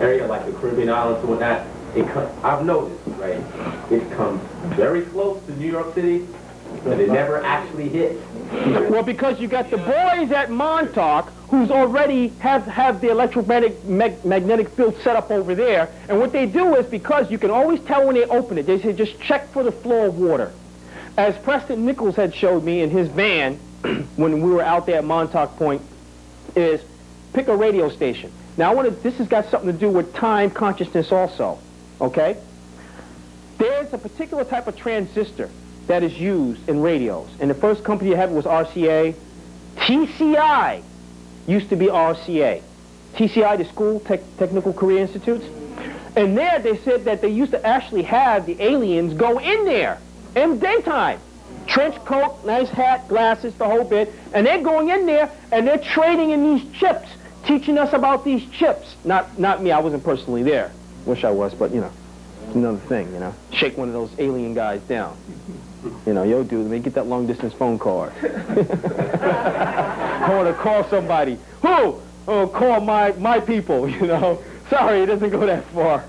area like the Caribbean islands and whatnot, I've noticed, right, it comes very close to New York City, But it never actually hit. Well, because you got the boys at Montauk who's already have the electromagnetic field set up over there, and what they do is, because you can always tell when they open it, they say just check for the flow of water. As Preston Nichols had showed me in his van when we were out there at Montauk Point, is pick a radio station. Now this has got something to do with time consciousness also, okay? There's a particular type of transistor that is used in radios, and the first company to have it was RCA. TCI used to be RCA. TCI, the School Technical Career Institutes. And there they said that they used to actually have the aliens go in there in daytime. Trench coat, nice hat, glasses, the whole bit. And they're going in there and they're trading in these chips, teaching us about these chips. Not me, I wasn't personally there. Wish I was, but you know, it's another thing, you know. Shake one of those alien guys down. You know, yo, dude, let me get that long-distance phone card. I want to call somebody. Who? Oh, call my people, you know. Sorry, it doesn't go that far.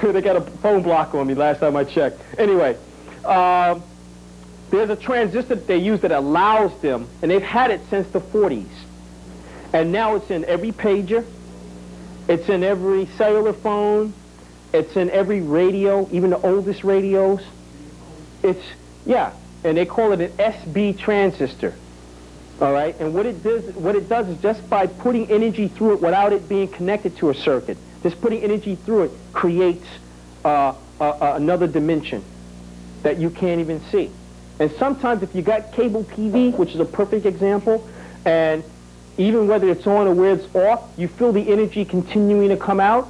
They got a phone block on me last time I checked. Anyway, there's a transistor that they use that allows them, and they've had it since the 40s. And now it's in every pager. It's in every cellular phone. It's in every radio, even the oldest radios. It's, yeah, and they call it an SB transistor. All right, and what it does is just by putting energy through it without it being connected to a circuit, just putting energy through it creates another dimension that you can't even see. And sometimes if you got cable TV, which is a perfect example, and even whether it's on or where it's off, you feel the energy continuing to come out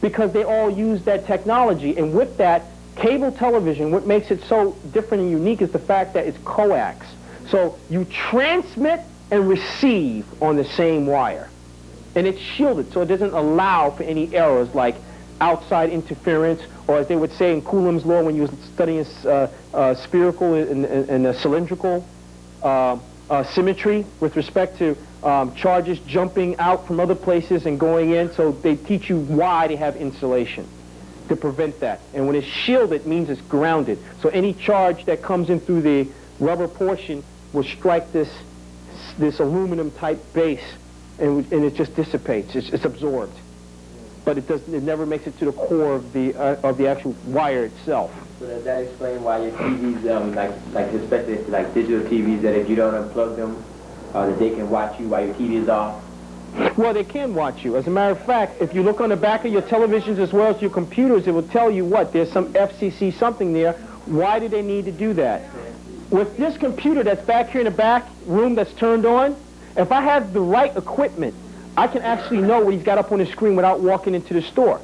because they all use that technology. And with that, cable television, what makes it so different and unique is the fact that it's coax. So you transmit and receive on the same wire. And it's shielded, so it doesn't allow for any errors like outside interference, or as they would say in Coulomb's law when you were studying spherical and cylindrical symmetry with respect to charges jumping out from other places and going in. So they teach you why they have insulation, to prevent that. And when it's shielded, it means it's grounded. So any charge that comes in through the rubber portion will strike this aluminum type base, and it just dissipates. It's absorbed, but it never makes it to the core of the actual wire itself. So does that explain why your TVs, like especially like digital TVs, that if you don't unplug them, that they can watch you while your TV is off? Well, they can watch you. As a matter of fact, if you look on the back of your televisions as well as your computers, it will tell you what, there's some FCC something there. Why do they need to do that? With this computer that's back here in the back room that's turned on, if I have the right equipment, I can actually know what he's got up on the screen without walking into the store.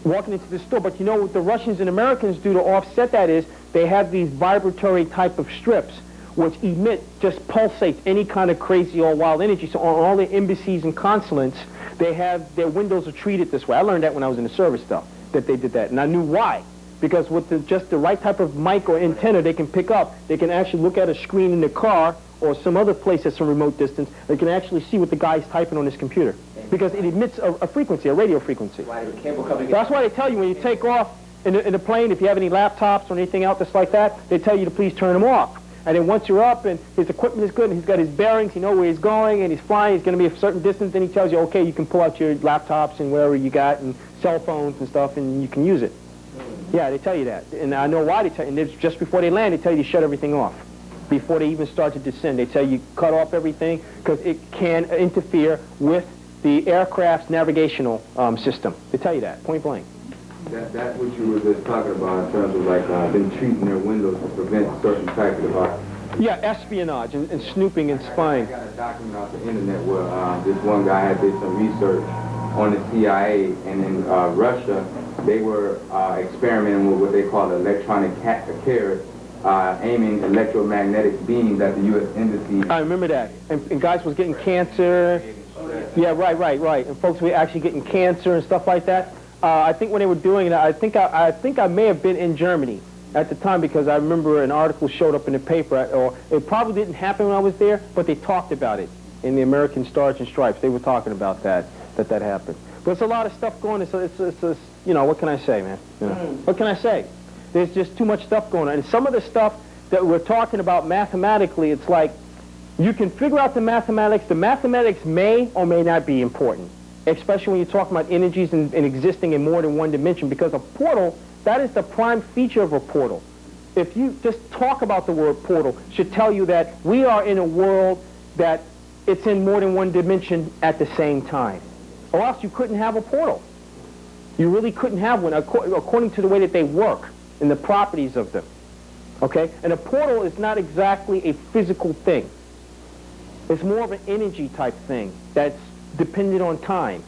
But you know what the Russians and Americans do to offset that is they have these vibratory type of strips which emit, just pulsate any kind of crazy or wild energy. So on all the embassies and consulates, they have, their windows are treated this way. I learned that when I was in the service stuff, that they did that, and I knew why. Because with just the right type of mic or antenna they can pick up, they can actually look at a screen in the car or some other place at some remote distance. They can actually see what the guy's typing on his computer. Because it emits a frequency, a radio frequency. Why the cable company? That's why they tell you when you take off in the plane, if you have any laptops or anything out that's like that, they tell you to please turn them off. And then once you're up and his equipment is good and he's got his bearings, he knows where he's going and he's flying, he's going to be a certain distance, then he tells you, okay, you can pull out your laptops and wherever you got and cell phones and stuff and you can use it. Yeah, they tell you that. And I know why they tell you. And just before they land, they tell you to shut everything off. Before they even start to descend, they tell you cut off everything because it can interfere with the aircraft's navigational system. They tell you that, point blank. That's what you were just talking about in terms of like them treating their windows to prevent certain types of yeah, espionage and snooping and spying. I got a document off the internet where this one guy had did some research on the CIA, and in Russia, they were experimenting with what they call electronic carrot, aiming electromagnetic beams at the U.S. embassy. I remember that. And guys was getting cancer. Yeah, right. And folks were actually getting cancer and stuff like that. I think when they were doing it, I think I may have been in Germany at the time because I remember an article showed up in the paper, or it probably didn't happen when I was there, but they talked about it in the American Stars and Stripes. They were talking about that happened. But it's a lot of stuff going on. It's you know, what can I say, man? You know, what can I say? There's just too much stuff going on. And some of the stuff that we're talking about mathematically, it's like you can figure out the mathematics. The mathematics may or may not be important, especially when you're talking about energies and existing in more than one dimension, because a portal, that is the prime feature of a portal. If you just talk about the word portal, should tell you that we are in a world that it's in more than one dimension at the same time. Or else you couldn't have a portal. You really couldn't have one according to the way that they work and the properties of them. Okay? And a portal is not exactly a physical thing. It's more of an energy type thing that's dependent on time.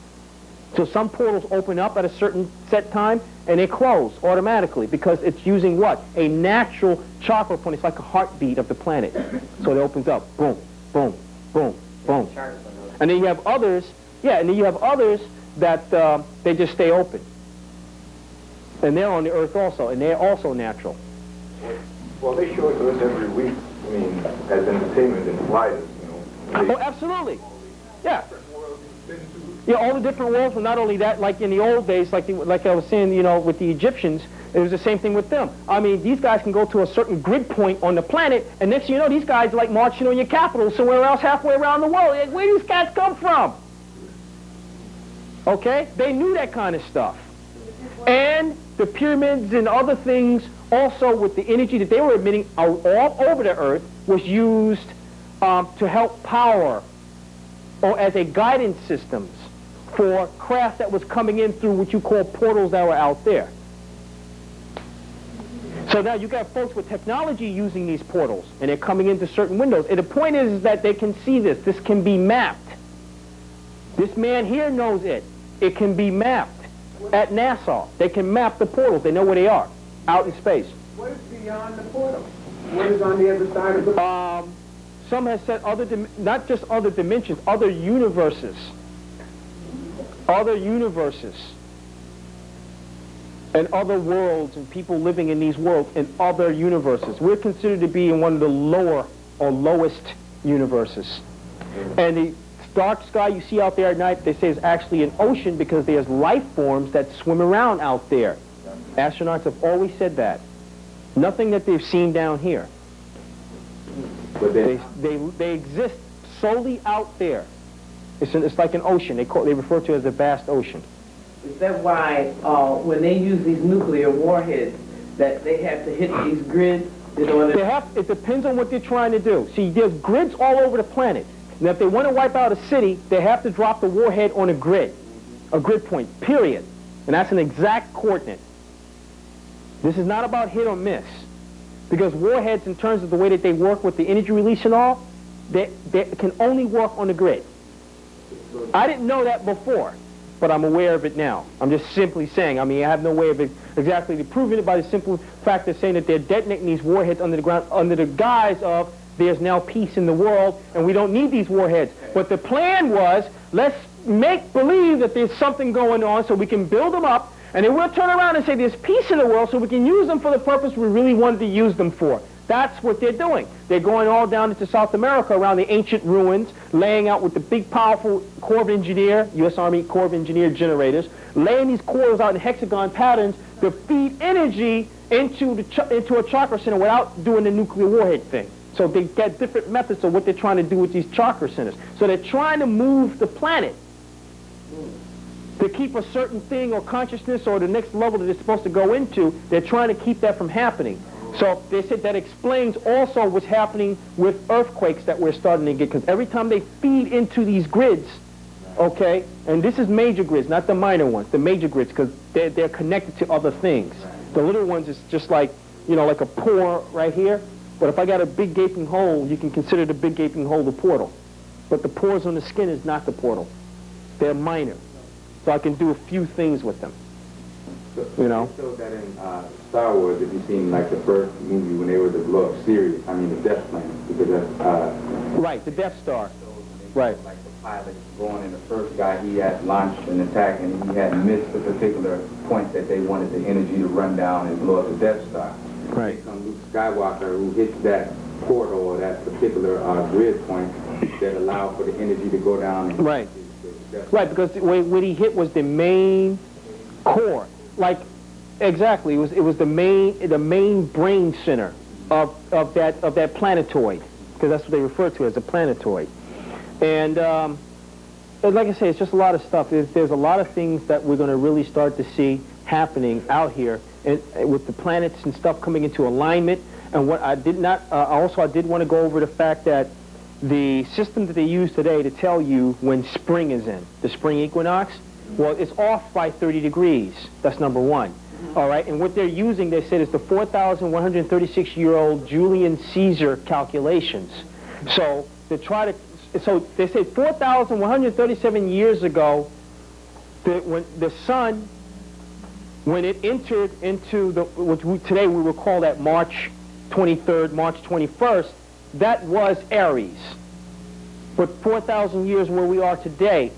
So some portals open up at a certain set time and they close automatically because it's using what? A natural chakra point. It's like a heartbeat of the planet. So it opens up. Boom, boom, boom, boom. And then you have others, and then you have others that they just stay open. And they're on the earth also, and they're also natural. Well, they show it to us every week, I mean, as entertainment and flyers, you know. Oh, absolutely. Yeah. Yeah, all the different worlds, but not only that, like in the old days, like I was saying, you know, with the Egyptians, it was the same thing with them. I mean, these guys can go to a certain grid point on the planet, and next thing you know, these guys are like marching on your capital somewhere else halfway around the world. Like, where do these cats come from? Okay? They knew that kind of stuff. And the pyramids and other things, also with the energy that they were emitting all over the earth, was used to help power or as a guidance systems for craft that was coming in through what you call portals that were out there. So now you got folks with technology using these portals, and they're coming into certain windows. And the point is that they can see this. This can be mapped. This man here knows it. It can be mapped. At NASA, they can map the portals. They know where they are, out in space. What is beyond the portal? What is on the other side of the Some have said not just other dimensions, other universes. Other universes. And other worlds and people living in these worlds in other universes. We're considered to be in one of the lower or lowest universes. And the dark sky you see out there at night, they say is actually an ocean because there's life forms that swim around out there. Astronauts have always said that. Nothing that they've seen down here. But they exist solely out there. It's like an ocean. They refer to it as a vast ocean. Is that why when they use these nuclear warheads that they have to hit these grids in order it depends on what they're trying to do. See, there's grids all over the planet. And if they want to wipe out a city, they have to drop the warhead on a grid point, period. And that's an exact coordinate. This is not about hit or miss. Because warheads, in terms of the way that they work with the energy release and all, they can only work on the grid. I didn't know that before, but I'm aware of it now. I'm just simply saying, I mean, I have no way of exactly proving it by the simple fact of saying that they're detonating these warheads under the ground under the guise of there's now peace in the world and we don't need these warheads. But the plan was, let's make believe that there's something going on so we can build them up, and then we'll turn around and say there's peace in the world so we can use them for the purpose we really wanted to use them for. That's what they're doing. They're going all down into South America around the ancient ruins, laying out with the big, powerful Corps of Engineer, U.S. Army Corps of Engineer generators, laying these coils out in hexagon patterns to feed energy into a chakra center without doing the nuclear warhead thing. So they got different methods of what they're trying to do with these chakra centers. So they're trying to move the planet to keep a certain thing or consciousness or the next level that it's supposed to go into. They're trying to keep that from happening. So they said that explains also what's happening with earthquakes that we're starting to get, because every time they feed into these grids, okay, and this is major grids, not the minor ones, the major grids, because they're connected to other things. The little ones is just like, you know, like a pore right here. But if I got a big gaping hole, you can consider the big gaping hole the portal. But the pores on the skin is not the portal. They're minor. So I can do a few things with them. You know? They showed that in Star Wars, if you've seen like the first movie when they were the blow up series, I mean the Death Planet, because that's... right, the Death Star. Right. Like the pilot going in, the first guy, he had launched an attack and he had missed a particular point that they wanted the energy to run down and blow up the Death Star. Right. Here comes Luke Skywalker, who hits that portal or that particular grid point that allowed for the energy to go down. And right. Right, because what he hit was the main core. Like, exactly, it was the main brain center of that planetoid, because that's what they refer to as a planetoid. And like I say, it's just a lot of stuff. There's a lot of things that we're going to really start to see happening out here, and with the planets and stuff coming into alignment. And what I did not, also I did want to go over the fact that the system that they use today to tell you when spring is in, the spring equinox, well, it's off by 30 degrees. That's number one. All right, and what they're using, they said, is the 4,136-year-old Julian Caesar calculations. So to try to, so they say 4,137 years ago, when the sun, when it entered into the, today we will call that March 23rd, March 21st, that was Aries. But 4,000 years where we are today,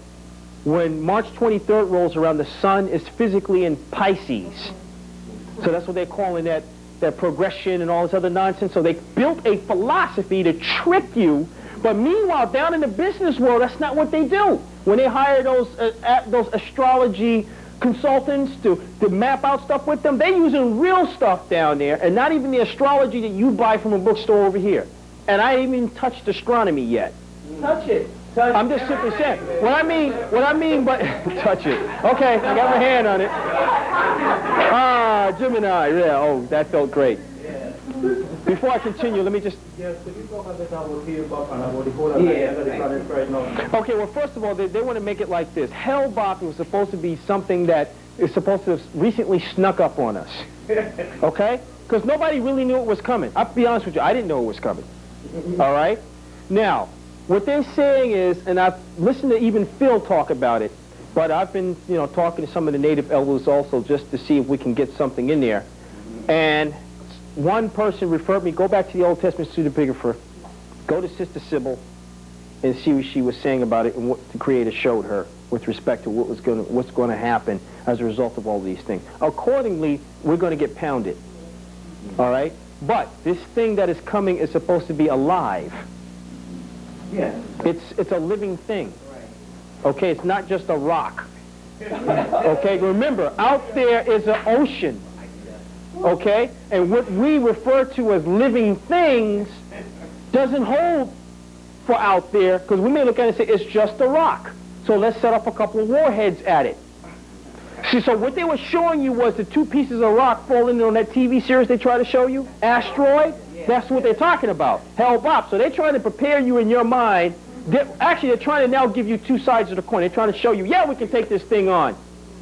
when March 23rd rolls around, the sun is physically in Pisces. So that's what they're calling that progression and all this other nonsense. So they built a philosophy to trick you. But meanwhile, down in the business world, that's not what they do. When they hire those astrology consultants to map out stuff with them, they're using real stuff down there, and not even the astrology that you buy from a bookstore over here. And I ain't even touched astronomy yet. Touch it. I'm just simply saying. What I mean, but touch it. Okay, I got my hand on it. Ah, Gemini. Yeah. Oh, that felt great. Before I continue, let me just. Yes, could you talk a bit about here about the whole planet right now? Okay. Well, first of all, they want to make it like this. Hellbop was supposed to be something that is supposed to have recently snuck up on us. Okay? Because nobody really knew it was coming. I'll be honest with you. I didn't know it was coming. All right? Now, what they're saying is, and I've listened to even Phil talk about it, but I've been, talking to some of the native elders also just to see if we can get something in there. And one person referred me, go back to the Old Testament pseudepigrapher, go to Sister Sybil, and see what she was saying about it and what the Creator showed her with respect to what's going to happen as a result of all these things. Accordingly, we're going to get pounded. All right? But this thing that is coming is supposed to be alive. Yes. It's a living thing. Okay, it's not just a rock. Okay, remember, out there is an ocean. Okay, and what we refer to as living things doesn't hold for out there, because we may look at it and say it's just a rock. So let's set up a couple of warheads at it. See, so what they were showing you was the two pieces of rock falling on that TV series they try to show you, Asteroid. That's what they're talking about, Hellbop. So they're trying to prepare you in your mind. Actually, they're trying to now give you two sides of the coin. They're trying to show you, yeah, we can take this thing on.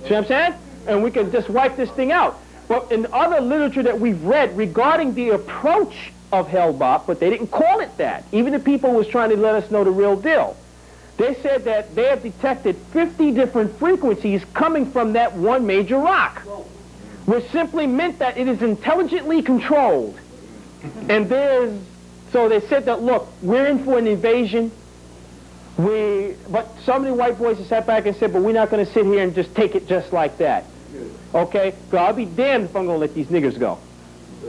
See what I'm saying? And we can just wipe this thing out. But in other literature that we've read regarding the approach of Hellbop, but they didn't call it that. Even the people who was trying to let us know the real deal. They said that they have detected 50 different frequencies coming from that one major rock, which simply meant that it is intelligently controlled. And so they said that, look, we're in for an invasion. But some of the white boys have sat back and said, but we're not going to sit here and just take it just like that. Okay? So I'll be damned if I'm going to let these niggers go.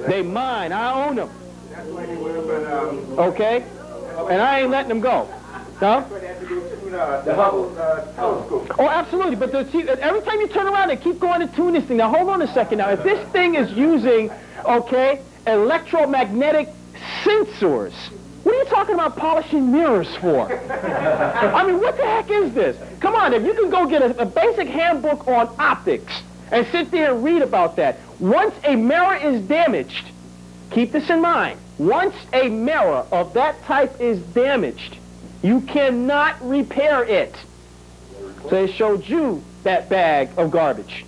They mine. I own them. Okay? And I ain't letting them go. Huh? The Hubble telescope. Oh, absolutely. But every time you turn around, they keep going to tune this thing. Now, hold on a second. Now, if this thing is using, okay, electromagnetic sensors, what are you talking about polishing mirrors for? I mean, what the heck is this? Come on, if you can go get a basic handbook on optics and sit there and read about that. Once a mirror is damaged, keep this in mind, once a mirror of that type is damaged, you cannot repair it. So they showed you that bag of garbage.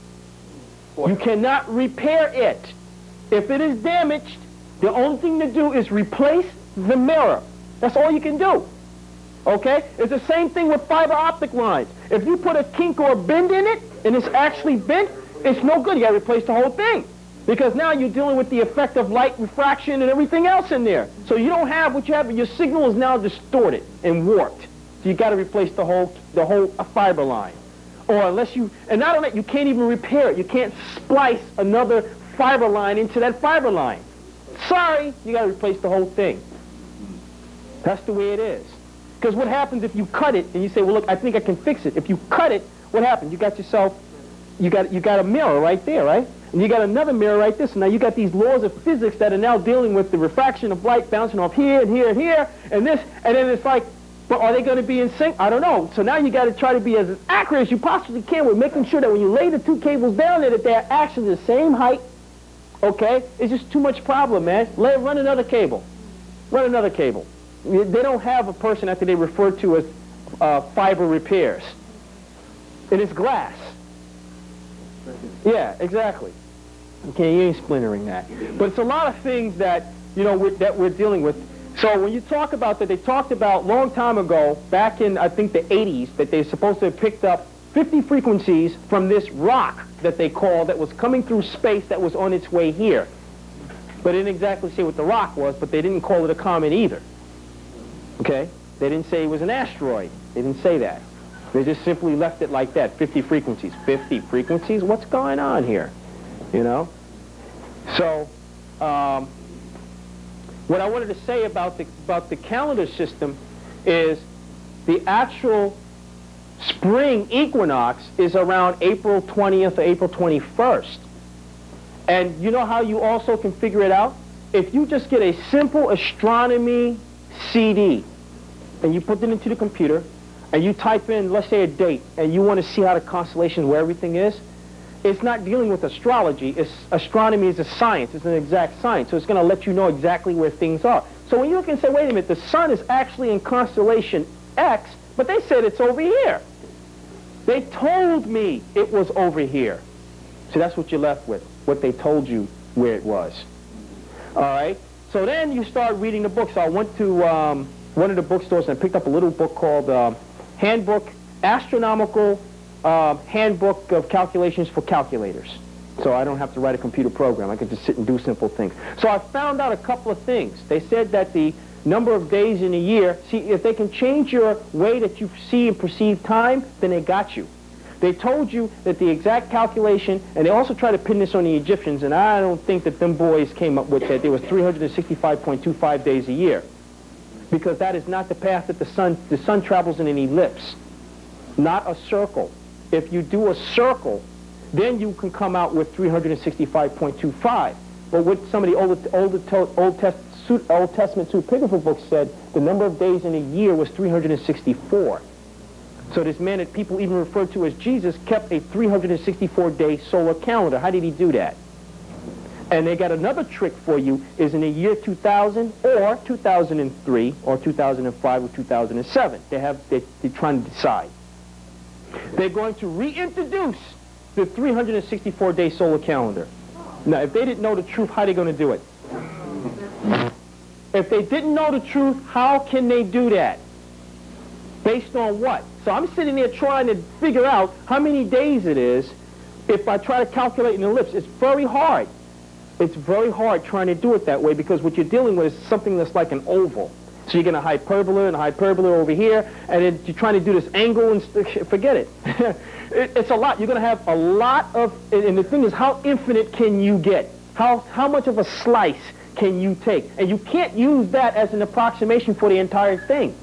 You cannot repair it. If it is damaged, the only thing to do is replace the mirror. That's all you can do. Okay? It's the same thing with fiber optic lines. If you put a kink or a bend in it, and it's actually bent, it's no good. You got to replace the whole thing. Because now you're dealing with the effect of light refraction and everything else in there. So you don't have what you have. Your signal is now distorted and warped. So you got to replace the whole fiber line. Or unless you, and not only that, you can't even repair it. You can't splice another fiber line into that fiber line. Sorry, you got to replace the whole thing. That's the way it is. Because what happens if you cut it and you say, well, look, I think I can fix it. If you cut it, what happens? You got yourself you got a mirror right there, right? And you got another mirror right there. So now you got these laws of physics that are now dealing with the refraction of light bouncing off here and here and here and this, and then it's like, but are they going to be in sync? I don't know. So now you got to try to be as accurate as you possibly can with making sure that when you lay the two cables down there that they're actually the same height. Okay? It's just too much problem, man. Run another cable. Run another cable. They don't have a person that they refer to as fiber repairs. And it's glass. Yeah, exactly. Okay, you ain't splintering that. But it's a lot of things that, you know, that we're dealing with. So when you talk about that, they talked about a long time ago, back in, I think, the 80s, that they're supposed to have picked up 50 frequencies from this rock that they called that was coming through space that was on its way here. But they didn't exactly say what the rock was, but they didn't call it a comet either. Okay? They didn't say it was an asteroid. They didn't say that. They just simply left it like that, 50 frequencies. 50 frequencies? What's going on here? You know? So, what I wanted to say about the calendar system is the actual spring equinox is around April 20th or April 21st. And you know how you also can figure it out? If you just get a simple astronomy CD and you put it into the computer and you type in, let's say, a date, and you want to see how the constellations, where everything is, it's not dealing with astrology. Astronomy is a science. It's an exact science. So it's going to let you know exactly where things are. So when you look and say, wait a minute, the sun is actually in constellation X, but they said it's over here. They told me it was over here. So that's what you're left with, what they told you where it was. All right? So then you start reading the books. So I went to one of the bookstores and I picked up a little book called Handbook, Astronomical Handbook of Calculations for Calculators. So I don't have to write a computer program. I can just sit and do simple things. So I found out a couple of things. They said that the number of days in a year, see, if they can change your way that you see and perceive time, then they got you. They told you that the exact calculation, and they also tried to pin this on the Egyptians, and I don't think that them boys came up with that. There was 365.25 days a year, because that is not the path that the sun travels in an ellipse, not a circle. If you do a circle, then you can come out with 365.25. But what some of the Old Testament pseudepigrapha books said, the number of days in a year was 364. So this man that people even referred to as Jesus kept a 364-day solar calendar. How did he do that? And they got another trick for you, is in the year 2000 or 2003 or 2005 or 2007. They're trying to decide. They're going to reintroduce the 364-day solar calendar. Now, if they didn't know the truth, how are they going to do it? If they didn't know the truth, how can they do that? Based on what? So I'm sitting there trying to figure out how many days it is if I try to calculate an ellipse. It's very hard. It's very hard trying to do it that way because what you're dealing with is something that's like an oval. So you get a hyperbola and a hyperbola over here, and then you're trying to do this angle and forget it. It's a lot. You're going to have a lot of, and the thing is, how infinite can you get? How much of a slice can you take? And you can't use that as an approximation for the entire thing.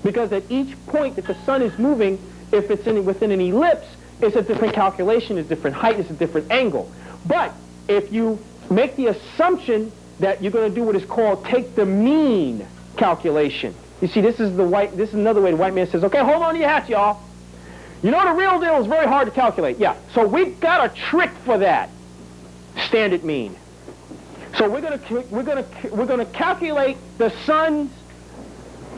Because at each point that the sun is moving, if it's within an ellipse, it's a different calculation, it's a different height, it's a different angle. But if you make the assumption that you're going to do what is called take the mean calculation. You see, this is another way the white man says, okay, hold on to your hats, y'all. You know the real deal is very hard to calculate. Yeah, so we've got a trick for that. Standard mean. So we're going to calculate the sun's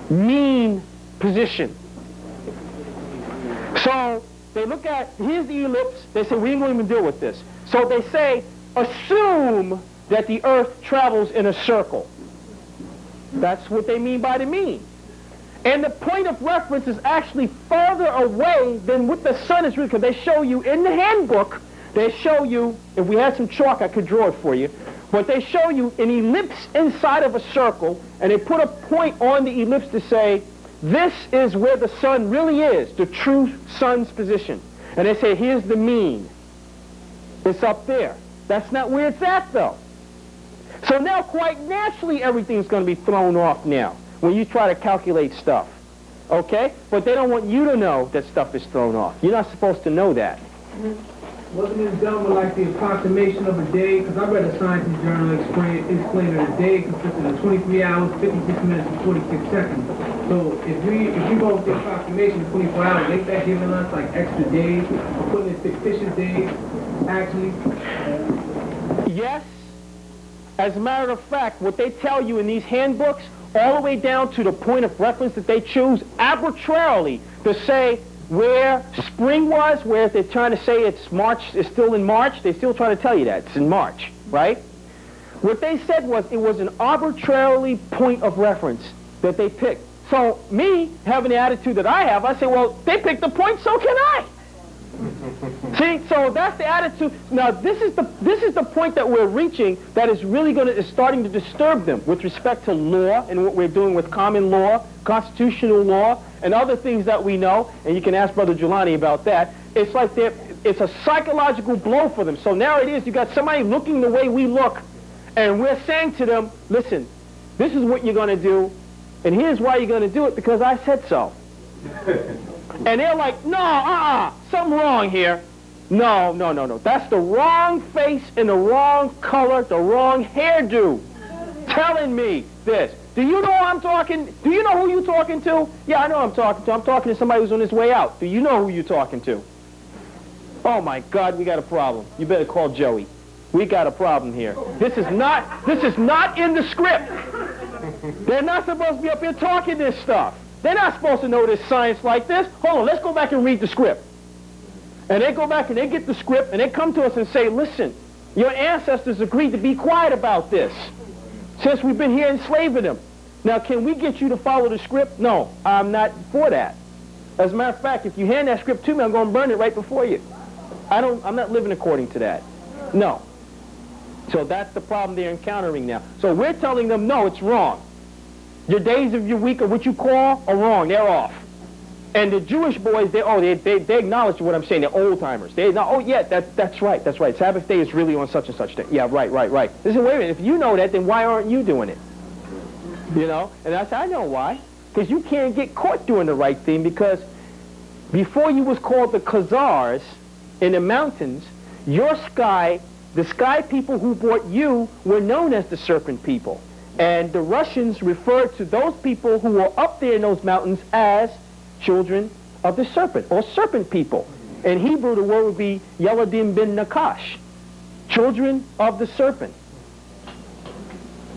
mean position. So they look at, here's the ellipse, they say we ain't going to even deal with this. So they say, assume that the earth travels in a circle. That's what they mean by the mean. And the point of reference is actually further away than what the sun is really, because they show you in the handbook, they show you, if we had some chalk I could draw it for you, but they show you an ellipse inside of a circle, and they put a point on the ellipse to say, this is where the sun really is, the true sun's position. And they say, here's the mean. It's up there. That's not where it's at, though. So now, quite naturally, everything's going to be thrown off now when you try to calculate stuff. Okay? But they don't want you to know that stuff is thrown off. You're not supposed to know that. Wasn't it done with like the approximation of a day? Because I read a scientist journal explaining that a day consisted of 23 hours, 56 minutes, and 46 seconds. So if we go with the approximation of 24 hours, ain't that giving us like extra days, or putting in fictitious days, actually? Yes. As a matter of fact, what they tell you in these handbooks, all the way down to the point of reference that they choose arbitrarily to say where spring was, where they're trying to say it's March, it's still in March, they're still trying to tell you that it's in March, right? What they said was it was an arbitrarily point of reference that they picked. So me, having the attitude that I have, I say, well, they picked the point, so can I. See, so that's the attitude. Now, this is the point that we're reaching that is really is starting to disturb them with respect to law and what we're doing with common law, constitutional law, and other things that we know. And you can ask Brother Jelani about that. It's like it's a psychological blow for them. So now it is, you got somebody looking the way we look, and we're saying to them, listen, this is what you're going to do, and here's why you're going to do it, because I said so. And they're like, no, something wrong here. No. That's the wrong face and the wrong color, the wrong hairdo telling me this. Do you know who I'm talking? Do you know who you're talking to? Yeah, I know who I'm talking to. I'm talking to somebody who's on his way out. Do you know who you're talking to? Oh my God, we got a problem. You better call Joey. We got a problem here. This is not in the script. They're not supposed to be up here talking this stuff. They're not supposed to know this science like this. Hold on, let's go back and read the script. And they go back and they get the script and they come to us and say, listen, your ancestors agreed to be quiet about this since we've been here enslaving them. Now, can we get you to follow the script? No, I'm not for that. As a matter of fact, if you hand that script to me, I'm going to burn it right before you. I'm not living according to that. No. So that's the problem they're encountering now. So we're telling them, no, it's wrong. Your days of your week or what you call are wrong. They're off. And the Jewish boys, they acknowledge what I'm saying. They're old-timers. They know, oh, yeah, that's right. Sabbath day is really on such and such day. Yeah, right. Listen, wait a minute. If you know that, then why aren't you doing it? You know? And I said, I know why. Because you can't get caught doing the right thing, because before you was called the Khazars in the mountains, the sky people who brought you were known as the Serpent people. And the Russians referred to those people who were up there in those mountains as children of the serpent, or serpent people. In Hebrew, the word would be Yeladim bin Nakash, children of the serpent.